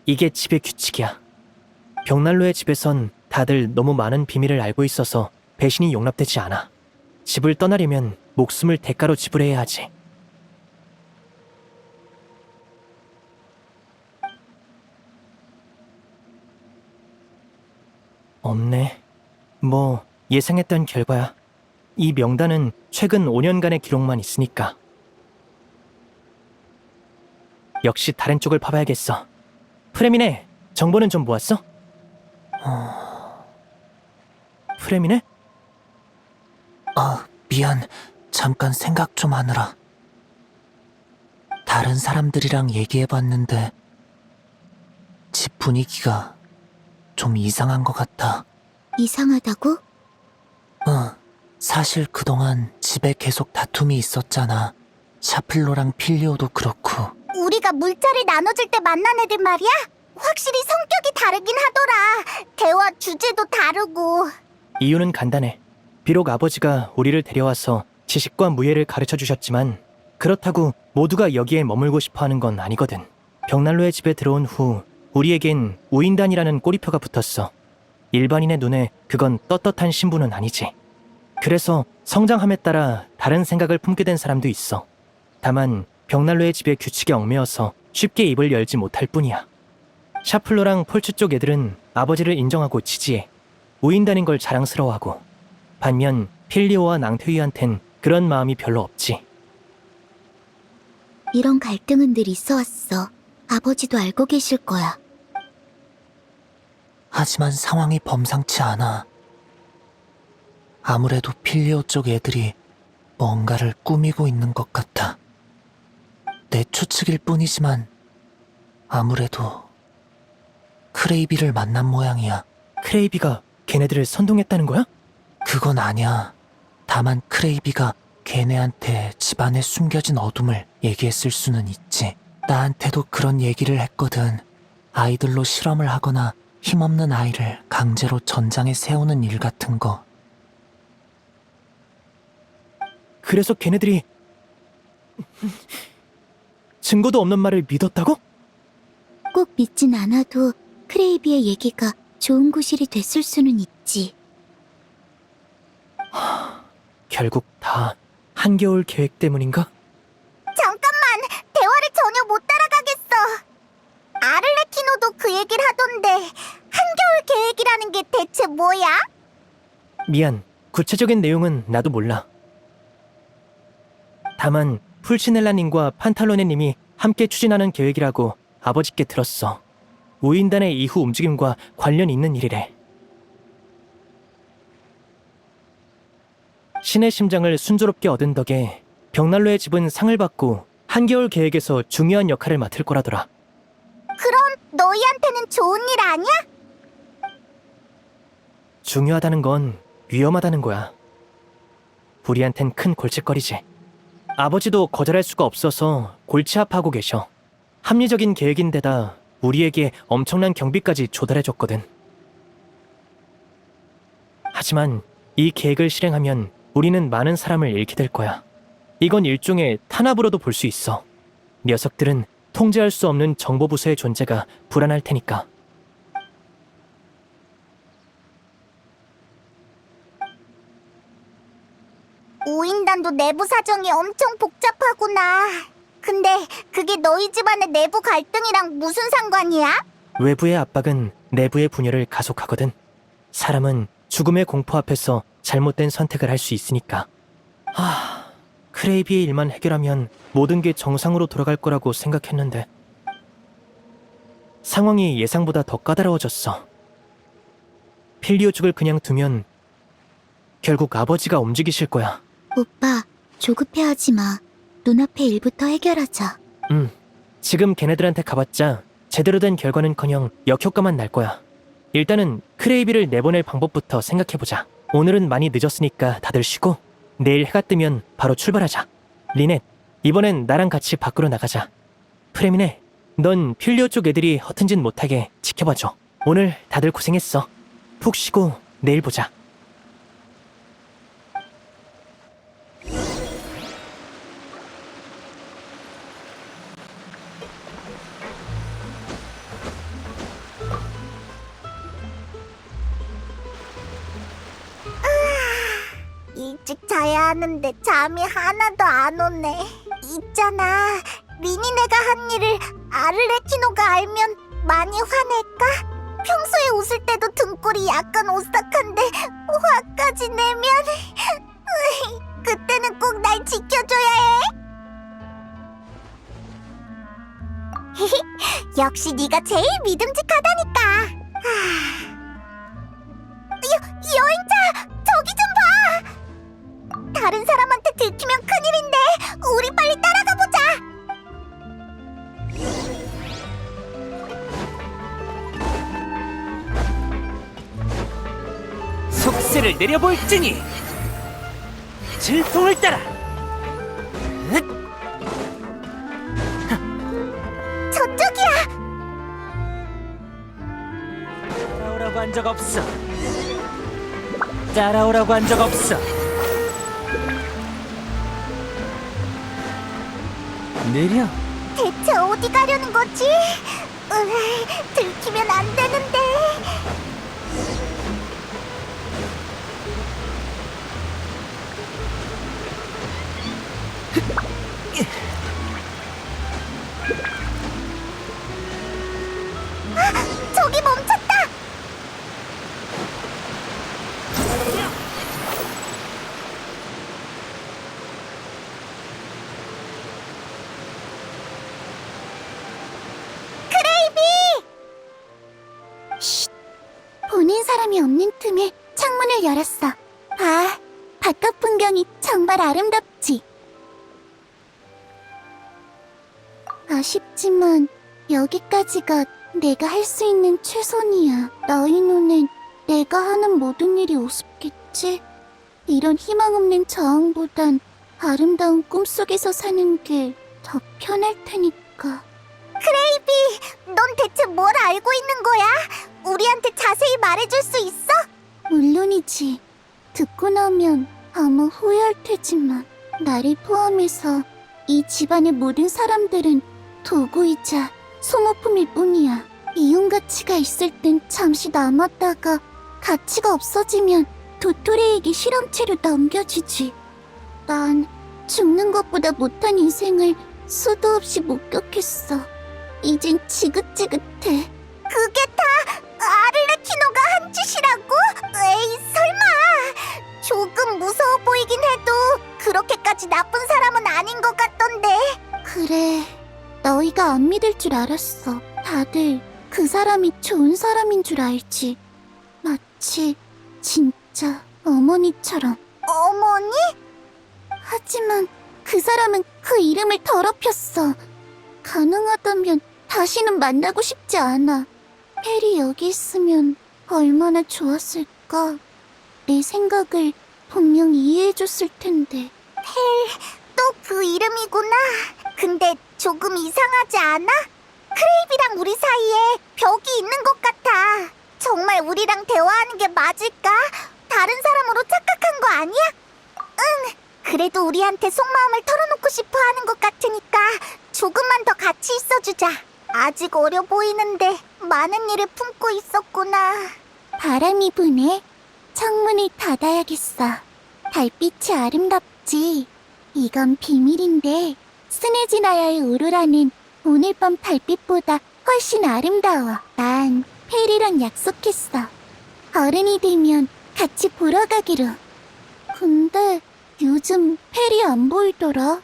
이게 집의 규칙이야. 벽난로의 집에선 다들 너무 많은 비밀을 알고 있어서 배신이 용납되지 않아. 집을 떠나려면 목숨을 대가로 지불해야 하지. 없네. 뭐 예상했던 결과야. 이 명단은 최근 5년간의 기록만 있으니까. 역시 다른 쪽을 파봐야겠어. 프레미네, 정보는 좀 모았어? 프레미네? 미안. 잠깐 생각 좀 하느라. 다른 사람들이랑 얘기해봤는데 집 분위기가 좀 이상한 것 같아. 이상하다고? 사실 그동안 집에 계속 다툼이 있었잖아. 샤플로랑 필리오도 그렇고. 우리가 물자를 나눠줄 때 만난 애들 말이야? 확실히 성격이 다르긴 하더라. 대화 주제도 다르고. 이유는 간단해. 비록 아버지가 우리를 데려와서 지식과 무예를 가르쳐 주셨지만 그렇다고 모두가 여기에 머물고 싶어하는 건 아니거든. 벽난로의 집에 들어온 후 우리에겐 우인단이라는 꼬리표가 붙었어. 일반인의 눈에 그건 떳떳한 신분은 아니지. 그래서 성장함에 따라 다른 생각을 품게 된 사람도 있어. 다만 벽난로의 집의 규칙에 얽매여서 쉽게 입을 열지 못할 뿐이야. 샤플로랑 폴츠 쪽 애들은 아버지를 인정하고 지지해. 우인단인 걸 자랑스러워하고. 반면 필리오와 낭퇴위한텐 그런 마음이 별로 없지. 이런 갈등은 늘 있어 왔어. 아버지도 알고 계실 거야. 하지만 상황이 범상치 않아. 아무래도 필리오 쪽 애들이 뭔가를 꾸미고 있는 것 같아. 내 추측일 뿐이지만 아무래도 크레이비를 만난 모양이야. 크레이비가 걔네들을 선동했다는 거야? 그건 아니야. 다만 크레이비가 걔네한테 집안에 숨겨진 어둠을 얘기했을 수는 있지. 나한테도 그런 얘기를 했거든. 아이들로 실험을 하거나 힘없는 아이를 강제로 전장에 세우는 일 같은 거. 그래서 걔네들이 증거도 없는 말을 믿었다고? 꼭 믿진 않아도 크레이비의 얘기가 좋은 구실이 됐을 수는 있지. 결국 다 한겨울 계획 때문인가? 잠깐만! 대화를 전혀 못 따라가겠어. 아를레키노도 그 얘기를 하던데 한겨울 계획이라는 게 대체 뭐야? 미안, 구체적인 내용은 나도 몰라. 다만 풀치넬라님과 판탈로네님이 함께 추진하는 계획이라고 아버지께 들었어. 우인단의 이후 움직임과 관련 있는 일이래. 신의 심장을 순조롭게 얻은 덕에 벽난로의 집은 상을 받고 한겨울 계획에서 중요한 역할을 맡을 거라더라. 그럼 너희한테는 좋은 일 아니야? 중요하다는 건 위험하다는 거야. 우리한텐 큰 골칫거리지. 아버지도 거절할 수가 없어서 골치 아파하고 계셔. 합리적인 계획인데다 우리에게 엄청난 경비까지 조달해줬거든. 하지만 이 계획을 실행하면 우리는 많은 사람을 잃게 될 거야. 이건 일종의 탄압으로도 볼 수 있어. 녀석들은 통제할 수 없는 정보부서의 존재가 불안할 테니까. 오인단도 내부 사정이 엄청 복잡하구나. 근데 그게 너희 집안의 내부 갈등이랑 무슨 상관이야? 외부의 압박은 내부의 분열을 가속하거든. 사람은 죽음의 공포 앞에서 잘못된 선택을 할 수 있으니까. 크레이비의 일만 해결하면 모든 게 정상으로 돌아갈 거라고 생각했는데 상황이 예상보다 더 까다로워졌어. 필리오족을 그냥 두면 결국 아버지가 움직이실 거야. 오빠, 조급해하지 마. 눈앞의 일부터 해결하자. 지금 걔네들한테 가봤자 제대로 된 결과는커녕 역효과만 날 거야. 일단은 크레이비를 내보낼 방법부터 생각해보자. 오늘은 많이 늦었으니까 다들 쉬고 내일 해가 뜨면 바로 출발하자. 리넷, 이번엔 나랑 같이 밖으로 나가자. 프레미네, 넌 필리오 쪽 애들이 허튼 짓 못하게 지켜봐줘. 오늘 다들 고생했어. 푹 쉬고 내일 보자. 일찍 자야 하는데 잠이 하나도 안 오네. 있잖아, 리니네가 한 일을 아르레키노가 알면 많이 화낼까? 평소에 웃을 때도 등골이 약간 오싹한데 화까지 내면 그때는 꼭 날 지켜줘야 해. 역시 네가 제일 믿음직하다니까. 여행자, 저기 좀 봐. 다른 사람한테 들키면 큰일인데 우리 빨리 따라가 보자. 속세를 내려볼지니 질풍을 따라. 저쪽이야. 따라오라고 한 적 없어. 따라오라고 한 적 없어. 느려. 대체 어디 가려는 거지? 들키면 안 되는데. 저기 멈췄다. 보는 사람이 없는 틈에 창문을 열었어. 아, 바깥 풍경이 정말 아름답지. 아쉽지만 여기까지가 내가 할 수 있는 최선이야. 너희 눈엔 내가 하는 모든 일이 우습겠지? 이런 희망 없는 저항보단 아름다운 꿈속에서 사는 게 더 편할 테니까. 크레이비, 넌 대체 뭘 알고 있는 거야? 우리한테 자세히 말해줄 수 있어? 물론이지. 듣고 나면 아마 후회할 테지만 나를 포함해서 이 집안의 모든 사람들은 도구이자 소모품일 뿐이야. 이용 가치가 있을 땐 잠시 남았다가 가치가 없어지면 도토리에게 실험체로 넘겨주지. 난 죽는 것보다 못한 인생을 수도 없이 목격했어. 이젠 지긋지긋해. 그게 다 아르레키노가 한 짓이라고? 에이, 설마. 조금 무서워 보이긴 해도 그렇게까지 나쁜 사람은 아닌 것 같던데. 그래, 너희가 안 믿을 줄 알았어. 다들 그 사람이 좋은 사람인 줄 알지. 마치 진짜 어머니처럼. 어머니? 하지만 그 사람은 그 이름을 더럽혔어. 가능하다면 다시는 만나고 싶지 않아. 펠이 여기 있으면 얼마나 좋았을까. 내 생각을 분명 이해해줬을 텐데. 또 그 이름이구나. 근데 조금 이상하지 않아? 크레이비랑 우리 사이에 벽이 있는 것 같아. 정말 우리랑 대화하는 게 맞을까? 다른 사람으로 착각한 거 아니야? 응. 그래도 우리한테 속마음을 털어놓고 싶어 하는 것 같으니까 조금만 더 같이 있어주자. 아직 어려 보이는데 많은 일을 품고 있었구나. 바람이 부네. 창문을 닫아야겠어. 달빛이 아름답지. 이건 비밀인데 스네지나야의 오로라는 오늘 밤 달빛보다 훨씬 아름다워. 난 페리랑 약속했어. 어른이 되면 같이 보러 가기로. 근데 요즘 페리 안 보이더라.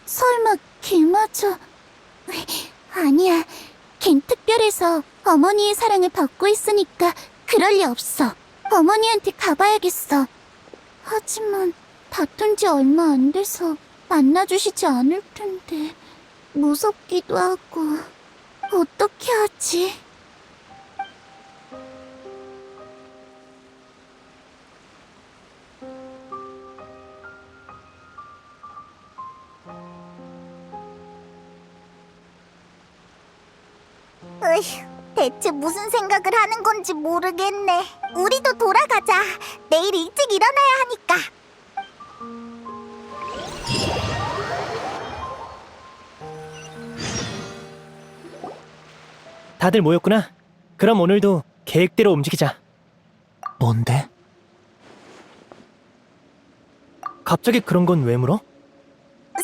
설마 걔마저... 아니야. 걘 특별해서 어머니의 사랑을 받고 있으니까 그럴 리 없어. 어머니한테 가봐야겠어. 하지만 다툰 지 얼마 안 돼서 만나주시지 않을 텐데 무섭기도 하고. 어떻게 하지? 으휴, 대체 무슨 생각을 하는 건지 모르겠네. 우리도 돌아가자. 내일 일찍 일어나야 하니까. 다들 모였구나. 그럼 오늘도 계획대로 움직이자. 뭔데? 갑자기 그런 건 왜 물어?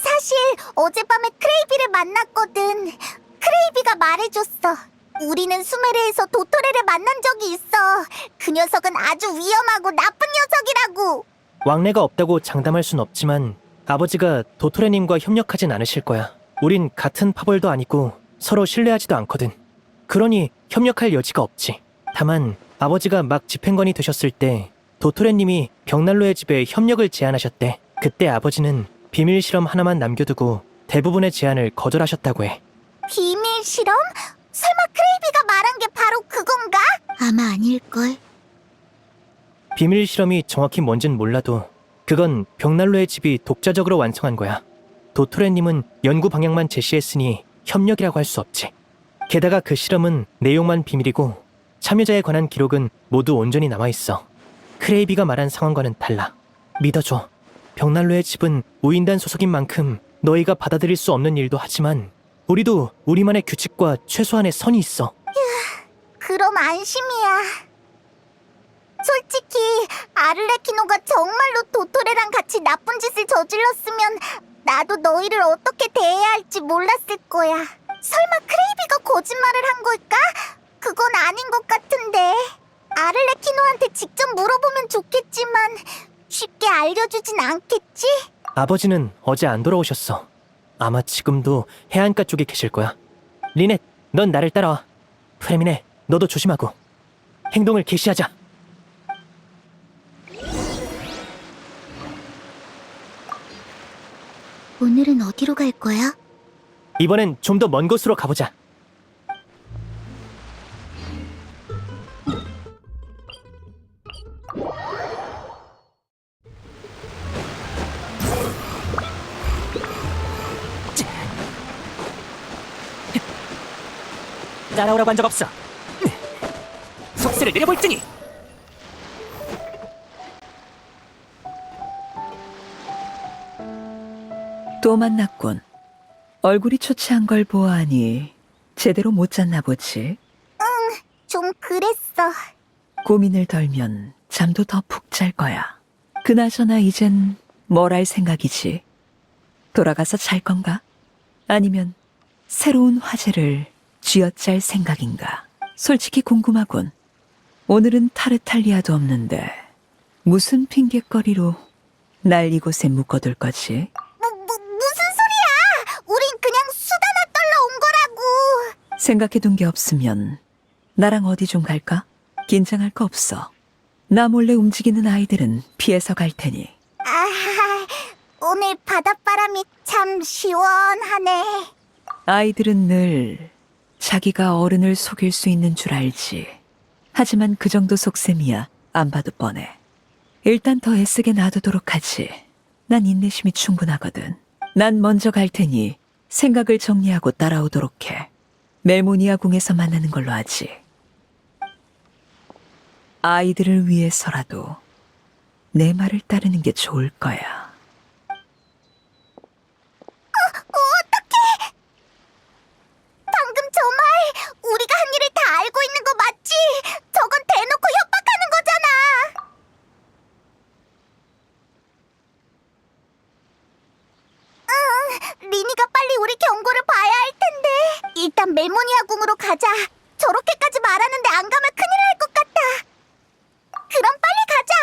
사실 어젯밤에 크레이비를 만났거든. 크레이비가 말해줬어. 우리는 수메르에서 도토레를 만난 적이 있어. 그 녀석은 아주 위험하고 나쁜 녀석이라고. 왕래가 없다고 장담할 순 없지만 아버지가 도토레님과 협력하진 않으실 거야. 우린 같은 파벌도 아니고 서로 신뢰하지도 않거든. 그러니 협력할 여지가 없지. 다만 아버지가 막 집행관이 되셨을 때 도토레님이 벽난로의 집에 협력을 제안하셨대. 그때 아버지는 비밀 실험 하나만 남겨두고 대부분의 제안을 거절하셨다고 해. 비밀 실험? 설마 크레이비가 말한 게 바로 그건가? 아마 아닐걸. 비밀 실험이 정확히 뭔진 몰라도 그건 벽난로의 집이 독자적으로 완성한 거야. 도토레님은 연구 방향만 제시했으니 협력이라고 할 수 없지. 게다가 그 실험은 내용만 비밀이고 참여자에 관한 기록은 모두 온전히 남아있어. 크레이비가 말한 상황과는 달라. 믿어줘. 벽난로의 집은 우인단 소속인 만큼 너희가 받아들일 수 없는 일도 하지만 우리도 우리만의 규칙과 최소한의 선이 있어. 그럼 안심이야. 솔직히 아르레키노가 정말로 도토레랑 같이 나쁜 짓을 저질렀으면 나도 너희를 어떻게 대해야 할지 몰랐을 거야. 설마 크레이비가 거짓말을 한 걸까? 그건 아닌 것 같은데. 아르레키노한테 직접 물어보면 좋겠지만 쉽게 알려주진 않겠지? 아버지는 어제 안 돌아오셨어. 아마 지금도 해안가 쪽에 계실 거야. 리넷, 넌 나를 따라와. 프레미네, 너도 조심하고. 행동을 개시하자. 오늘은 어디로 갈 거야? 이번엔 좀 더 먼 곳으로 가보자. 따라오라고 한 적 없어. 속세를 내려볼 테니. 또 만났군. 얼굴이 초췌한 걸 보아하니 제대로 못 잤나 보지. 좀 그랬어. 고민을 덜면 잠도 더 푹 잘 거야. 그나저나 이젠 뭘 할 생각이지? 돌아가서 잘 건가? 아니면 새로운 화제를 쥐어짤 생각인가? 솔직히 궁금하군. 오늘은 타르탈리아도 없는데 무슨 핑곗거리로 날 이곳에 묶어둘 거지? 무슨 소리야? 우린 그냥 수다나 떨러 온 거라고. 생각해둔 게 없으면 나랑 어디 좀 갈까? 긴장할 거 없어. 나 몰래 움직이는 아이들은 피해서 갈 테니 오늘 바닷바람이 참 시원하네. 아이들은 늘 자기가 어른을 속일 수 있는 줄 알지. 하지만 그 정도 속셈이야 안 봐도 뻔해. 일단 더 애쓰게 놔두도록 하지. 난 인내심이 충분하거든. 난 먼저 갈 테니 생각을 정리하고 따라오도록 해. 멜모니아 궁에서 만나는 걸로 하지. 아이들을 위해서라도 내 말을 따르는 게 좋을 거야. 방금 저 말, 우리가 한 일을 다 알고 있는 거 맞지? 저건 대놓고 협박하는 거잖아. 리니가 빨리 우리 경고를 봐야 할 텐데. 일단 멜모니아 궁으로 가자. 저렇게까지 말하는데 안 가면 큰일 날 것 같아. 그럼 빨리 가자.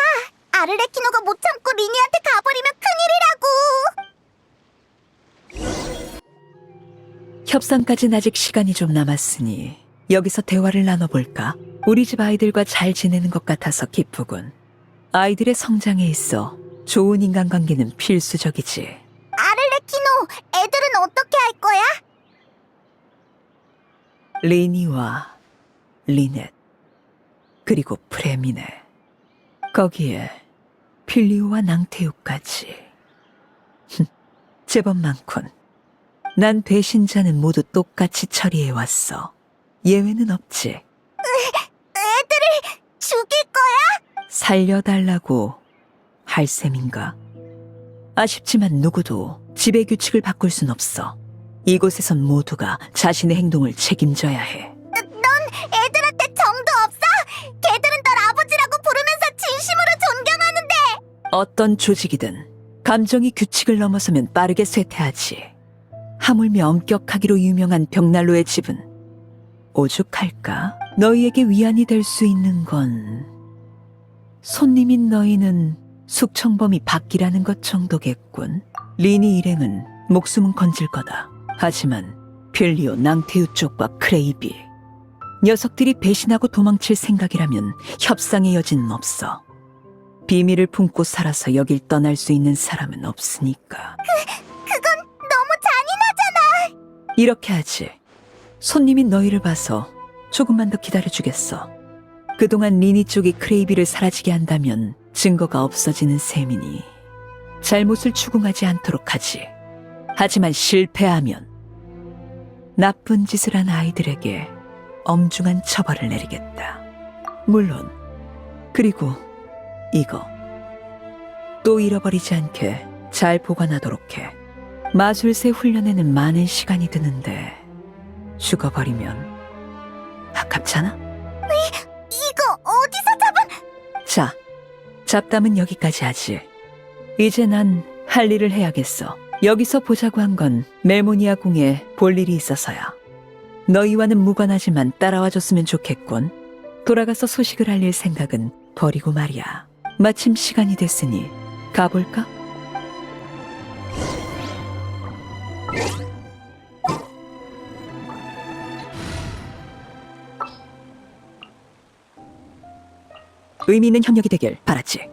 아르레키노가 못 참고 리니한테 가버리면 큰일이라고. 협상까진 아직 시간이 좀 남았으니 여기서 대화를 나눠볼까? 우리 집 아이들과 잘 지내는 것 같아서 기쁘군. 아이들의 성장에 있어 좋은 인간관계는 필수적이지. 아르레키노, 애들은 어떻게 할 거야? 리니와 리넷 그리고 프레미네, 거기에 필리오와 낭테우까지. 제법 많군. 난 배신자는 모두 똑같이 처리해왔어. 예외는 없지. 애들을 죽일 거야? 살려달라고 할 셈인가? 아쉽지만 누구도 지배 규칙을 바꿀 순 없어. 이곳에선 모두가 자신의 행동을 책임져야 해. 애들한테 정도 없어? 걔들은 널 아버지라고 부르면서 진심으로 존경하는데. 어떤 조직이든 감정이 규칙을 넘어서면 빠르게 쇠퇴하지. 하물며 엄격하기로 유명한 벽난로의 집은 오죽할까? 너희에게 위안이 될 수 있는 건 손님인 너희는 숙청범이 바뀌라는 것 정도겠군. 리니 일행은 목숨은 건질 거다. 하지만 필리오, 낭테유 쪽과 크레이비, 녀석들이 배신하고 도망칠 생각이라면 협상의 여지는 없어. 비밀을 품고 살아서 여길 떠날 수 있는 사람은 없으니까. 그건 너무 잔인하잖아. 이렇게 하지. 손님인 너희를 봐서 조금만 더 기다려주겠어. 그동안 리니 쪽이 크레이비를 사라지게 한다면 증거가 없어지는 셈이니 잘못을 추궁하지 않도록 하지. 하지만 실패하면 나쁜 짓을 한 아이들에게 엄중한 처벌을 내리겠다. 물론 그리고 이거 또 잃어버리지 않게 잘 보관하도록 해. 마술새 훈련에는 많은 시간이 드는데 죽어버리면 아깝잖아? 이거 어디서 잡은? 자, 잡담은 여기까지 하지. 이제 난 할 일을 해야겠어. 여기서 보자고 한 건 멜모니아 궁에 볼 일이 있어서야. 너희와는 무관하지만 따라와줬으면 좋겠군. 돌아가서 소식을 알릴 생각은 버리고 말이야. 마침 시간이 됐으니 가볼까? 의미 있는 협력이 되길 바랐지.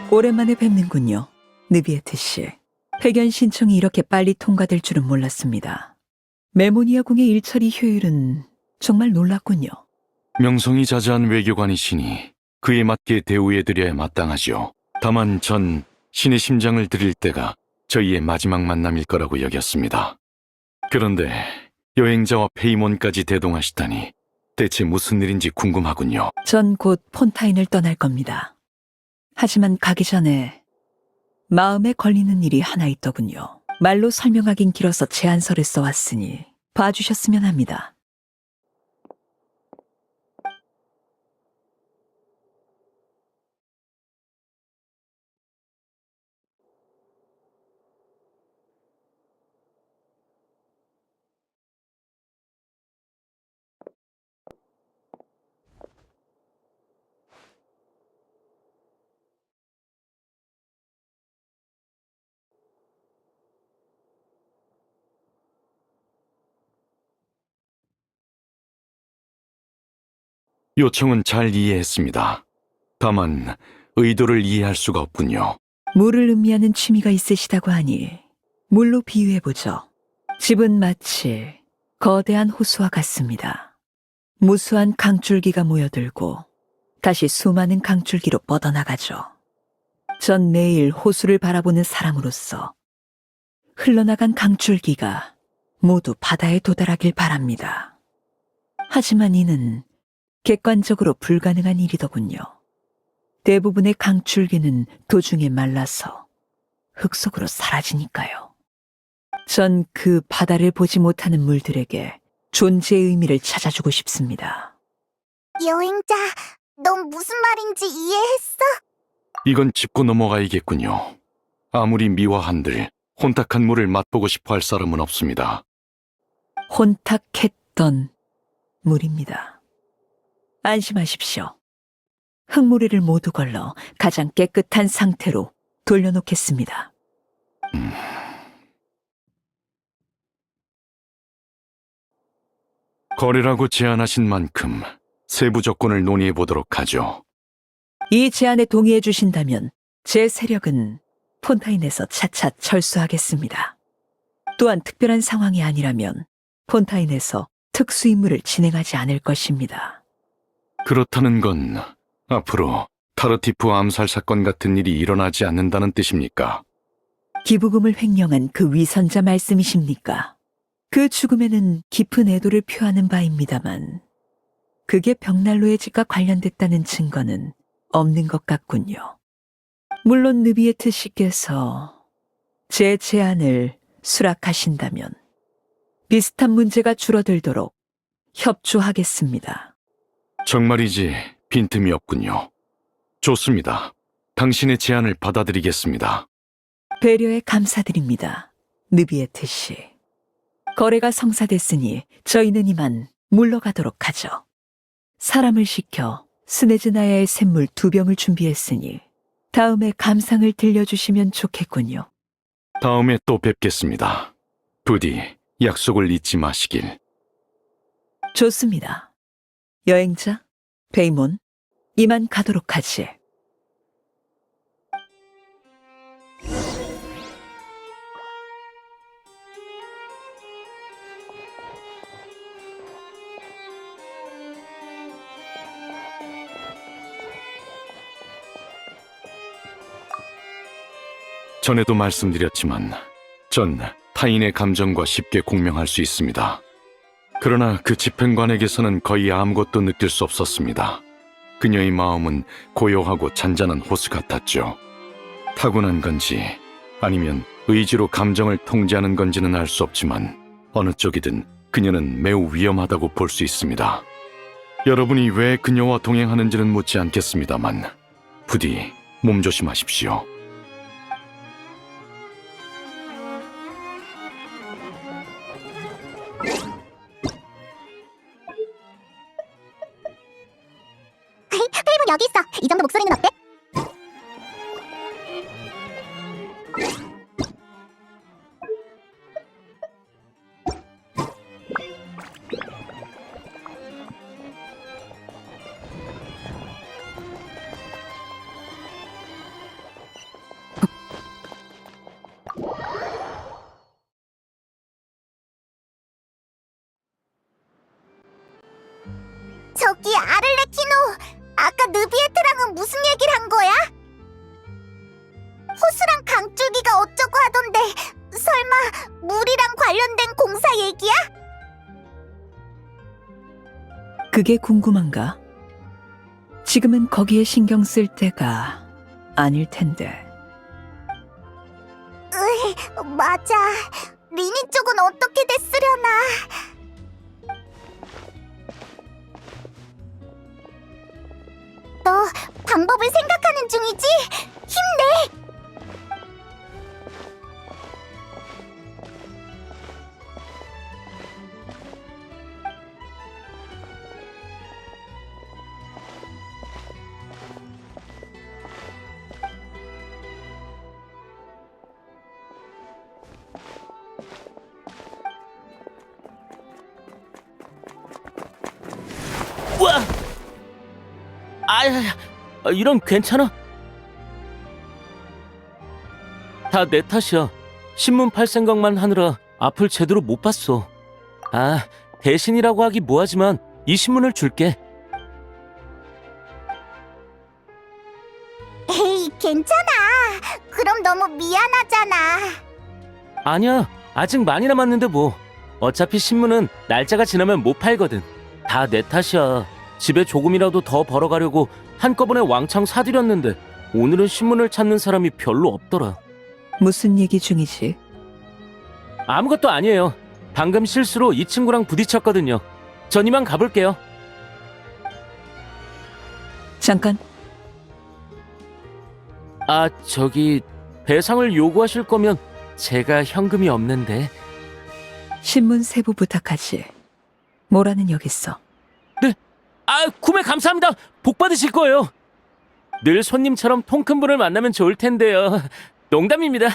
오랜만에 뵙는군요, 느비에트 씨. 회견 신청이 이렇게 빨리 통과될 줄은 몰랐습니다. 멜모니아 궁의 일처리 효율은 정말 놀랍군요. 명성이 자자한 외교관이시니 그에 맞게 대우해드려야 마땅하죠. 다만 전 신의 심장을 드릴 때가 저희의 마지막 만남일 거라고 여겼습니다. 그런데 여행자와 페이몬까지 대동하시다니 대체 무슨 일인지 궁금하군요. 전 곧 폰타인을 떠날 겁니다. 하지만 가기 전에 마음에 걸리는 일이 하나 있더군요. 말로 설명하긴 길어서 제안서를 써왔으니 봐주셨으면 합니다. 요청은 잘 이해했습니다. 다만 의도를 이해할 수가 없군요. 물을 음미하는 취미가 있으시다고 하니 물로 비유해보죠. 집은 마치 거대한 호수와 같습니다. 무수한 강줄기가 모여들고 다시 수많은 강줄기로 뻗어나가죠. 전 매일 호수를 바라보는 사람으로서 흘러나간 강줄기가 모두 바다에 도달하길 바랍니다. 하지만 이는 객관적으로 불가능한 일이더군요. 대부분의 강줄기는 도중에 말라서 흙 속으로 사라지니까요. 전 그 바다를 보지 못하는 물들에게 존재의 의미를 찾아주고 싶습니다. 여행자, 넌 무슨 말인지 이해했어? 이건 짚고 넘어가야겠군요. 아무리 미화한들 혼탁한 물을 맛보고 싶어 할 사람은 없습니다. 혼탁했던 물입니다. 안심하십시오. 흙무리를 모두 걸러 가장 깨끗한 상태로 돌려놓겠습니다. 거래라고 제안하신 만큼 세부 조건을 논의해 보도록 하죠. 이 제안에 동의해 주신다면 제 세력은 폰타인에서 차차 철수하겠습니다. 또한 특별한 상황이 아니라면 폰타인에서 특수 임무를 진행하지 않을 것입니다. 그렇다는 건 앞으로 타르티프 암살 사건 같은 일이 일어나지 않는다는 뜻입니까? 기부금을 횡령한 그 위선자 말씀이십니까? 그 죽음에는 깊은 애도를 표하는 바입니다만 그게 벽난로의 집과 관련됐다는 증거는 없는 것 같군요. 물론 느비에트 씨께서 제 제안을 수락하신다면 비슷한 문제가 줄어들도록 협조하겠습니다. 정말이지 빈틈이 없군요. 좋습니다. 당신의 제안을 받아들이겠습니다. 배려에 감사드립니다. 느비에트 씨. 거래가 성사됐으니 저희는 이만 물러가도록 하죠. 사람을 시켜 스네즈나야의 샘물 2병을 준비했으니 다음에 감상을 들려주시면 좋겠군요. 다음에 또 뵙겠습니다. 부디 약속을 잊지 마시길. 좋습니다. 여행자, 베이몬, 이만 가도록 하지. 전에도 말씀드렸지만 전 타인의 감정과 쉽게 공명할 수 있습니다. 그러나 그 집행관에게서는 거의 아무것도 느낄 수 없었습니다. 그녀의 마음은 고요하고 잔잔한 호수 같았죠. 타고난 건지 아니면 의지로 감정을 통제하는 건지는 알 수 없지만 어느 쪽이든 그녀는 매우 위험하다고 볼 수 있습니다. 여러분이 왜 그녀와 동행하는지는 묻지 않겠습니다만 부디 몸조심하십시오. 페이몬 여기 있어. 이 정도 목소리는 어때? 저기 아를레키노, 아까 느비에트랑은 무슨 얘기를 한 거야? 호수랑 강줄기가 어쩌고 하던데 설마 물이랑 관련된 공사 얘기야? 그게 궁금한가? 지금은 거기에 신경 쓸 때가 아닐 텐데. 맞아. 리니 쪽은 어떻게 됐으려나. 너 방법을 생각하는 중이지? 힘내! 우와! 이런 괜찮아? 다 내 탓이야. 신문 팔 생각만 하느라 앞을 제대로 못 봤어. 대신이라고 하기 뭐하지만 이 신문을 줄게. 에이, 괜찮아. 그럼 너무 미안하잖아. 아니야, 아직 많이 남았는데 뭐. 어차피 신문은 날짜가 지나면 못 팔거든. 다 내 탓이야. 집에 조금이라도 더 벌어가려고 한꺼번에 왕창 사들였는데 오늘은 신문을 찾는 사람이 별로 없더라. 무슨 얘기 중이지? 아무것도 아니에요. 방금 실수로 이 친구랑 부딪혔거든요. 전 이만 가볼게요. 잠깐. 저기 배상을 요구하실 거면 제가 현금이 없는데. 신문 세부 부탁하지. 뭐라는 여기 있어. 네. 구매 감사합니다. 복 받으실 거예요. 늘 손님처럼 통 큰 분을 만나면 좋을 텐데요. 농담입니다.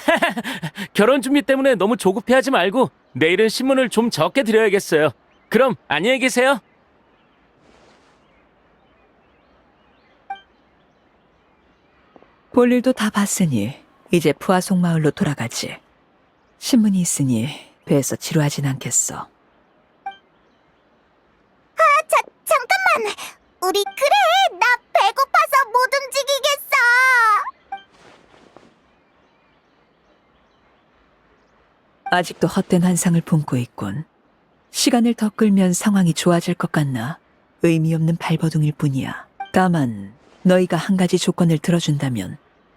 결혼 준비 때문에 너무 조급해하지 말고 내일은 신문을 좀 적게 드려야겠어요. 그럼 안녕히 계세요. 볼일도 다 봤으니 이제 푸아송 마을로 돌아가지. 신문이 있으니 배에서 지루하진 않겠어. 잠깐만. 우리 그래. 나 배고파서 못 움직이겠어. 아직도 헛된 환상을 품고 있군. 시간을 더 끌면 상황이 좋아질 것 같나? 의미 없는 발버둥일 뿐이야. 다만 너희가 한 가지 조건을 들어준다면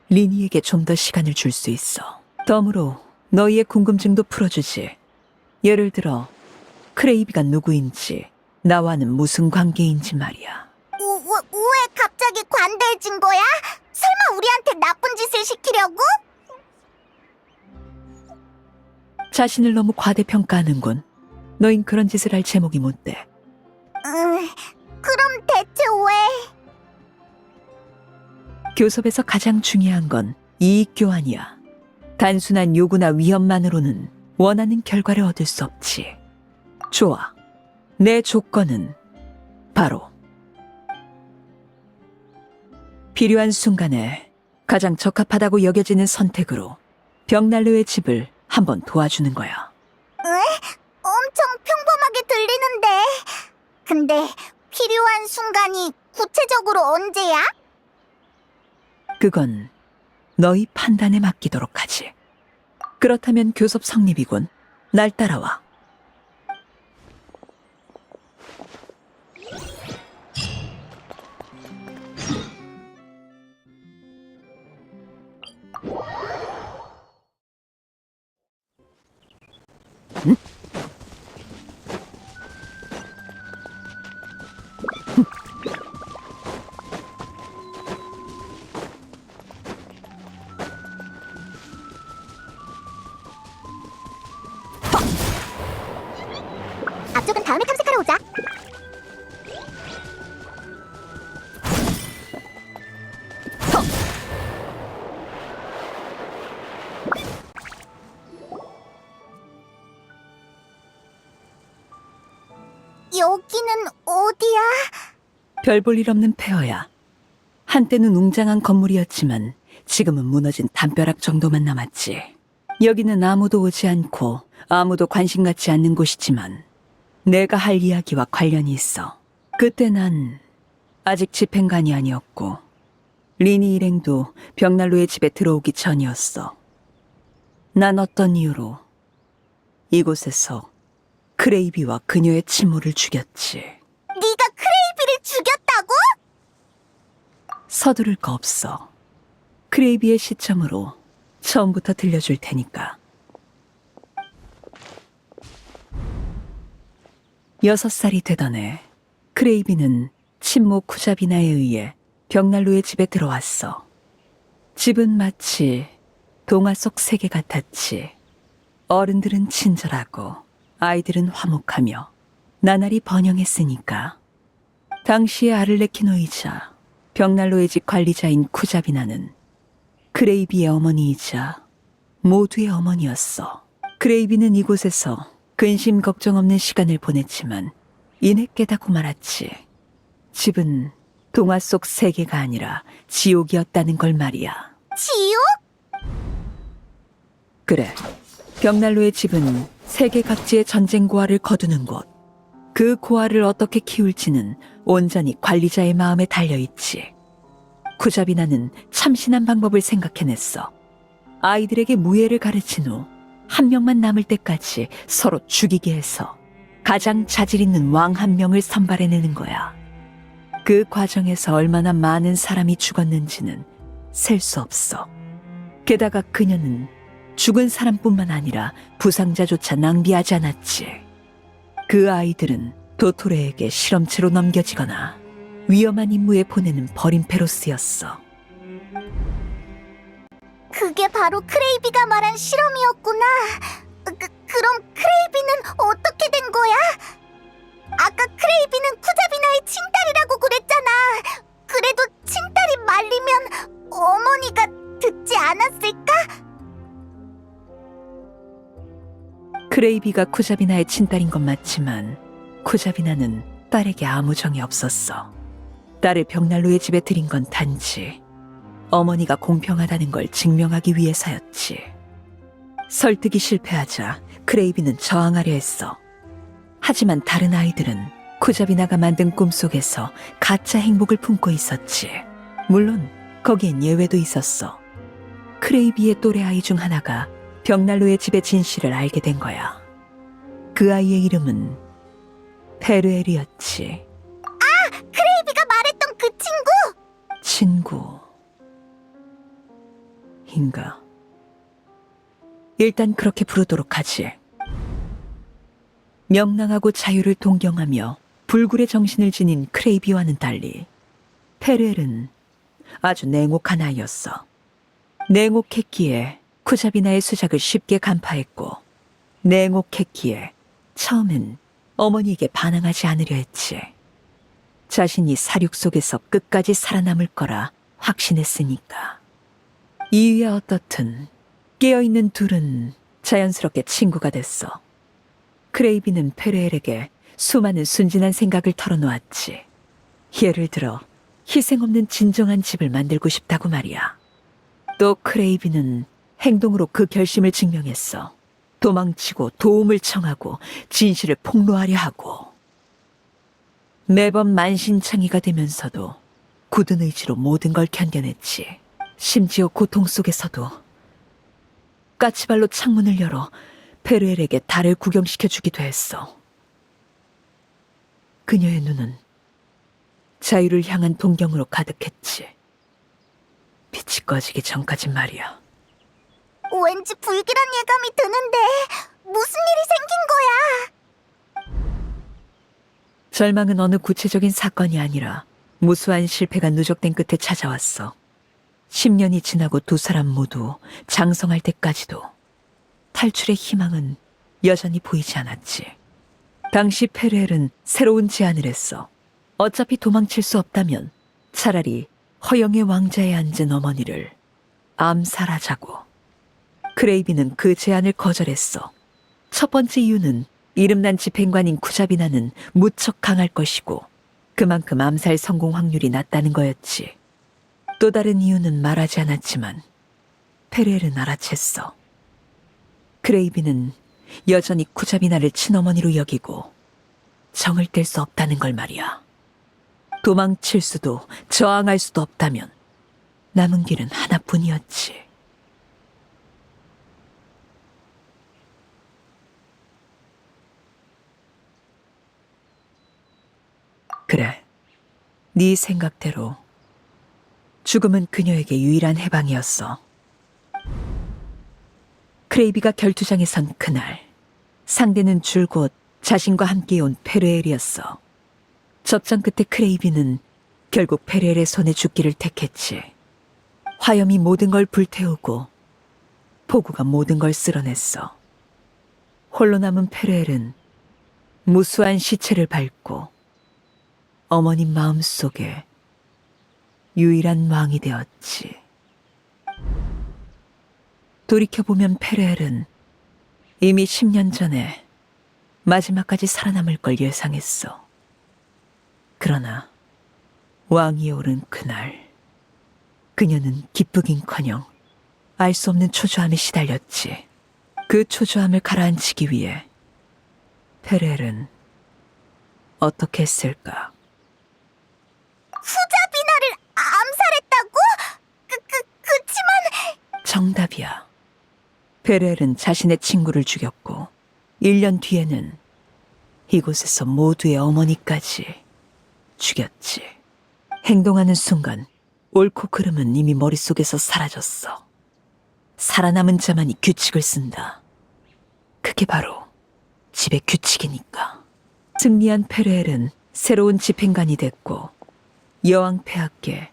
리니에게 좀 더 시간을 줄 수 있어. 덤으로 너희의 궁금증도 풀어주지. 예를 들어 크레이비가 누구인지, 나와는 무슨 관계인지 말이야. 왜 갑자기 관대해진 거야? 설마 우리한테 나쁜 짓을 시키려고? 자신을 너무 과대평가하는군. 너흰 그런 짓을 할 제목이 못 돼. 그럼 대체 왜? 교섭에서 가장 중요한 건 이익 교환이야. 단순한 요구나 위협만으로는 원하는 결과를 얻을 수 없지. 좋아. 내 조건은 바로 필요한 순간에 가장 적합하다고 여겨지는 선택으로 벽난로의 집을 한번 도와주는 거야. 엄청 평범하게 들리는데. 근데 필요한 순간이 구체적으로 언제야? 그건 너희 판단에 맡기도록 하지. 그렇다면 교섭 성립이군. 날 따라와. 앞쪽은 다음에 탐색하러 오자. 여기는 어디야? 별 볼 일 없는 폐허야. 한때는 웅장한 건물이었지만 지금은 무너진 담벼락 정도만 남았지. 여기는 아무도 오지 않고 아무도 관심 갖지 않는 곳이지만 내가 할 이야기와 관련이 있어. 그때 난 아직 집행관이 아니었고 리니 일행도 벽난로의 집에 들어오기 전이었어. 난 어떤 이유로 이곳에서 크레이비와 그녀의 친모를 죽였지. 네가 크레이비를 죽였다고? 서두를 거 없어. 크레이비의 시점으로 처음부터 들려줄 테니까. 6살이 되던 해 크레이비는 친모 쿠자비나에 의해 벽난로의 집에 들어왔어. 집은 마치 동화 속 세계 같았지. 어른들은 친절하고 아이들은 화목하며 나날이 번영했으니까. 당시의 아를레키노이자 벽난로의 집 관리자인 쿠자비나는 크레이비의 어머니이자 모두의 어머니였어. 크레이비는 이곳에서 근심 걱정 없는 시간을 보냈지만 이내 깨닫고 말았지. 집은 동화 속 세계가 아니라 지옥이었다는 걸 말이야. 지옥? 그래. 벽난로의 집은 세계 각지의 전쟁 고아를 거두는 곳. 그 고아를 어떻게 키울지는 온전히 관리자의 마음에 달려있지. 쿠자비나는 참신한 방법을 생각해냈어. 아이들에게 무예를 가르친 후 한 명만 남을 때까지 서로 죽이게 해서 가장 자질 있는 왕 한 명을 선발해내는 거야. 그 과정에서 얼마나 많은 사람이 죽었는지는 셀 수 없어. 게다가 그녀는 죽은 사람뿐만 아니라 부상자조차 낭비하지 않았지. 그 아이들은 도토레에게 실험체로 넘겨지거나 위험한 임무에 보내는 버림패로 쓰였어. 그게 바로 크레이비가 말한 실험이었구나. 그럼 크레이비는 어떻게 된 거야? 아까 크레이비는 쿠자비나의 친딸이라고 그랬잖아. 그래도 친딸이 말리면 어머니가 듣지 않았을까? 크레이비가 쿠자비나의 친딸인 건 맞지만 쿠자비나는 딸에게 아무 정이 없었어. 딸을 벽난로의 집에 들인 건 단지 어머니가 공평하다는 걸 증명하기 위해서였지. 설득이 실패하자 크레이비는 저항하려 했어. 하지만 다른 아이들은 쿠자비나가 만든 꿈속에서 가짜 행복을 품고 있었지. 물론 거기엔 예외도 있었어. 크레이비의 또래 아이 중 하나가 벽난로의 집의 진실을 알게 된 거야. 그 아이의 이름은 페르엘이었지. 크레이비가 말했던 그 친구? 친구인가? 일단 그렇게 부르도록 하지. 명랑하고 자유를 동경하며 불굴의 정신을 지닌 크레이비와는 달리 페르엘은 아주 냉혹한 아이였어. 냉혹했기에 쿠자비나의 수작을 쉽게 간파했고, 냉혹했기에 처음엔 어머니에게 반항하지 않으려 했지. 자신이 사륙 속에서 끝까지 살아남을 거라 확신했으니까. 이유야 어떻든 깨어있는 둘은 자연스럽게 친구가 됐어. 크레이비는 페르엘에게 수많은 순진한 생각을 털어놓았지. 예를 들어 희생 없는 진정한 집을 만들고 싶다고 말이야. 또 크레이비는 행동으로 그 결심을 증명했어. 도망치고 도움을 청하고 진실을 폭로하려 하고. 매번 만신창이가 되면서도 굳은 의지로 모든 걸 견뎌냈지. 심지어 고통 속에서도 까치발로 창문을 열어 페르엘에게 달을 구경시켜주기도 했어. 그녀의 눈은 자유를 향한 동경으로 가득했지. 빛이 꺼지기 전까진 말이야. 왠지 불길한 예감이 드는데 무슨 일이 생긴 거야? 절망은 어느 구체적인 사건이 아니라 무수한 실패가 누적된 끝에 찾아왔어. 10년이 지나고 두 사람 모두 장성할 때까지도 탈출의 희망은 여전히 보이지 않았지. 당시 페르엘은 새로운 제안을 했어. 어차피 도망칠 수 없다면 차라리 허영의 왕자에 앉은 어머니를 암살하자고. 크레이비는 그 제안을 거절했어. 첫 번째 이유는 이름난 집행관인 쿠자비나는 무척 강할 것이고 그만큼 암살 성공 확률이 낮다는 거였지. 또 다른 이유는 말하지 않았지만 페르엘은 알아챘어. 크레이비는 여전히 쿠자비나를 친어머니로 여기고 정을 뗄 수 없다는 걸 말이야. 도망칠 수도 저항할 수도 없다면 남은 길은 하나뿐이었지. 그래, 네 생각대로 죽음은 그녀에게 유일한 해방이었어. 크레이비가 결투장에 선 그날, 상대는 줄곧 자신과 함께 온 페르엘이었어. 접전 끝에 크레이비는 결국 페르엘의 손에 죽기를 택했지. 화염이 모든 걸 불태우고 폭우가 모든 걸 쓸어냈어. 홀로 남은 페르엘은 무수한 시체를 밟고 어머님 마음속에 유일한 왕이 되었지. 돌이켜보면 페르엘은 이미 10년 전에 마지막까지 살아남을 걸 예상했어. 그러나 왕위에 오른 그날, 그녀는 기쁘긴커녕 알 수 없는 초조함에 시달렸지. 그 초조함을 가라앉히기 위해 페렐은 어떻게 했을까? 후자비나를 암살했다고? 그치만 정답이야. 페렐은 자신의 친구를 죽였고 1년 뒤에는 이곳에서 모두의 어머니까지 죽였지. 행동하는 순간 옳고 그름은 이미 머릿속에서 사라졌어. 살아남은 자만이 규칙을 쓴다. 그게 바로 집의 규칙이니까. 승리한 페르엘은 새로운 집행관이 됐고 여왕 폐하께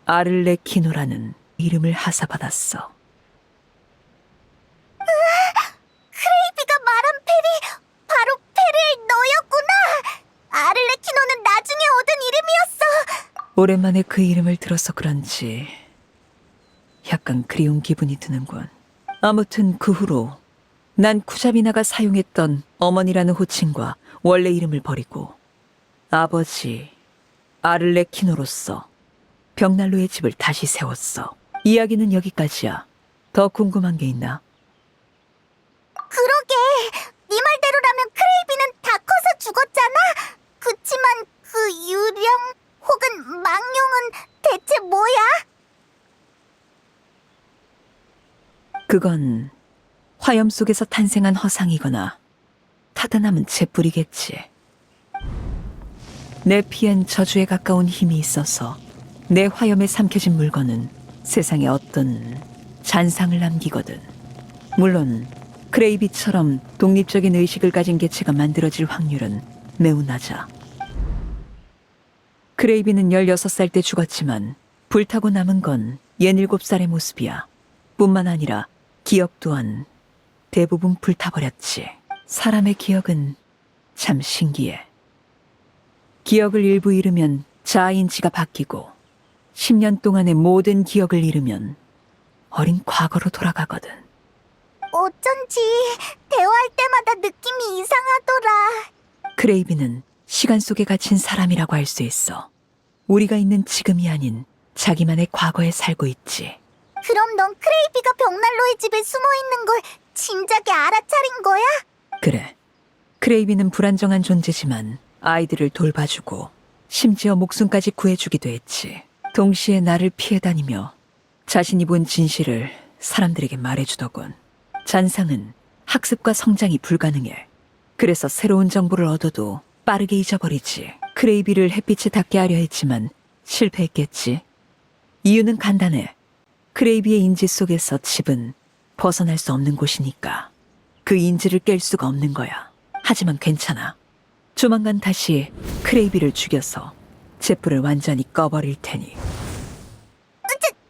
아를레키노라는 이름을 하사받았어. 크레이비가 말한 펠이 바로 페르엘 너였구나. 아를레키노는 나중에 얻은 이름이었어. 오랜만에 그 이름을 들어서 그런지 약간 그리운 기분이 드는군. 아무튼 그 후로 난 쿠자비나가 사용했던 어머니라는 호칭과 원래 이름을 버리고 아버지 아를레키노로서 벽난로의 집을 다시 세웠어. 이야기는 여기까지야. 더 궁금한 게 있나? 그러게, 네 말대로라면 크레이비는 다 커서 죽었잖아. 그치만 그 유령 혹은 망령은 대체 뭐야? 그건 화염 속에서 탄생한 허상이거나 타다 남은 재뿌리겠지. 내 피엔 저주에 가까운 힘이 있어서 내 화염에 삼켜진 물건은 세상에 어떤 잔상을 남기거든. 물론 크레이비처럼 독립적인 의식을 가진 개체가 만들어질 확률은 매우 낮아. 크레이비는 16살 때 죽었지만 불타고 남은 건 67살의 모습이야. 뿐만 아니라 기억 또한 대부분 불타버렸지. 사람의 기억은 참 신기해. 기억을 일부 잃으면 자아인지가 바뀌고 10년 동안의 모든 기억을 잃으면 어린 과거로 돌아가거든. 어쩐지 대화할 때마다 느낌이 이상하더라. 크레이비는 시간 속에 갇힌 사람이라고 할 수 있어. 우리가 있는 지금이 아닌 자기만의 과거에 살고 있지. 그럼 넌 크레이비가 벽난로의 집에 숨어 있는 걸 진작에 알아차린 거야? 그래. 크레이비는 불안정한 존재지만 아이들을 돌봐주고 심지어 목숨까지 구해주기도 했지. 동시에 나를 피해 다니며 자신이 본 진실을 사람들에게 말해주더군. 잔상은 학습과 성장이 불가능해. 그래서 새로운 정보를 얻어도 빠르게 잊어버리지. 크레이비를 햇빛에 닿게 하려 했지만 실패했겠지. 이유는 간단해. 크레이비의 인지 속에서 집은 벗어날 수 없는 곳이니까. 그 인지를 깰 수가 없는 거야. 하지만 괜찮아. 조만간 다시 크레이비를 죽여서 잿불을 완전히 꺼버릴 테니.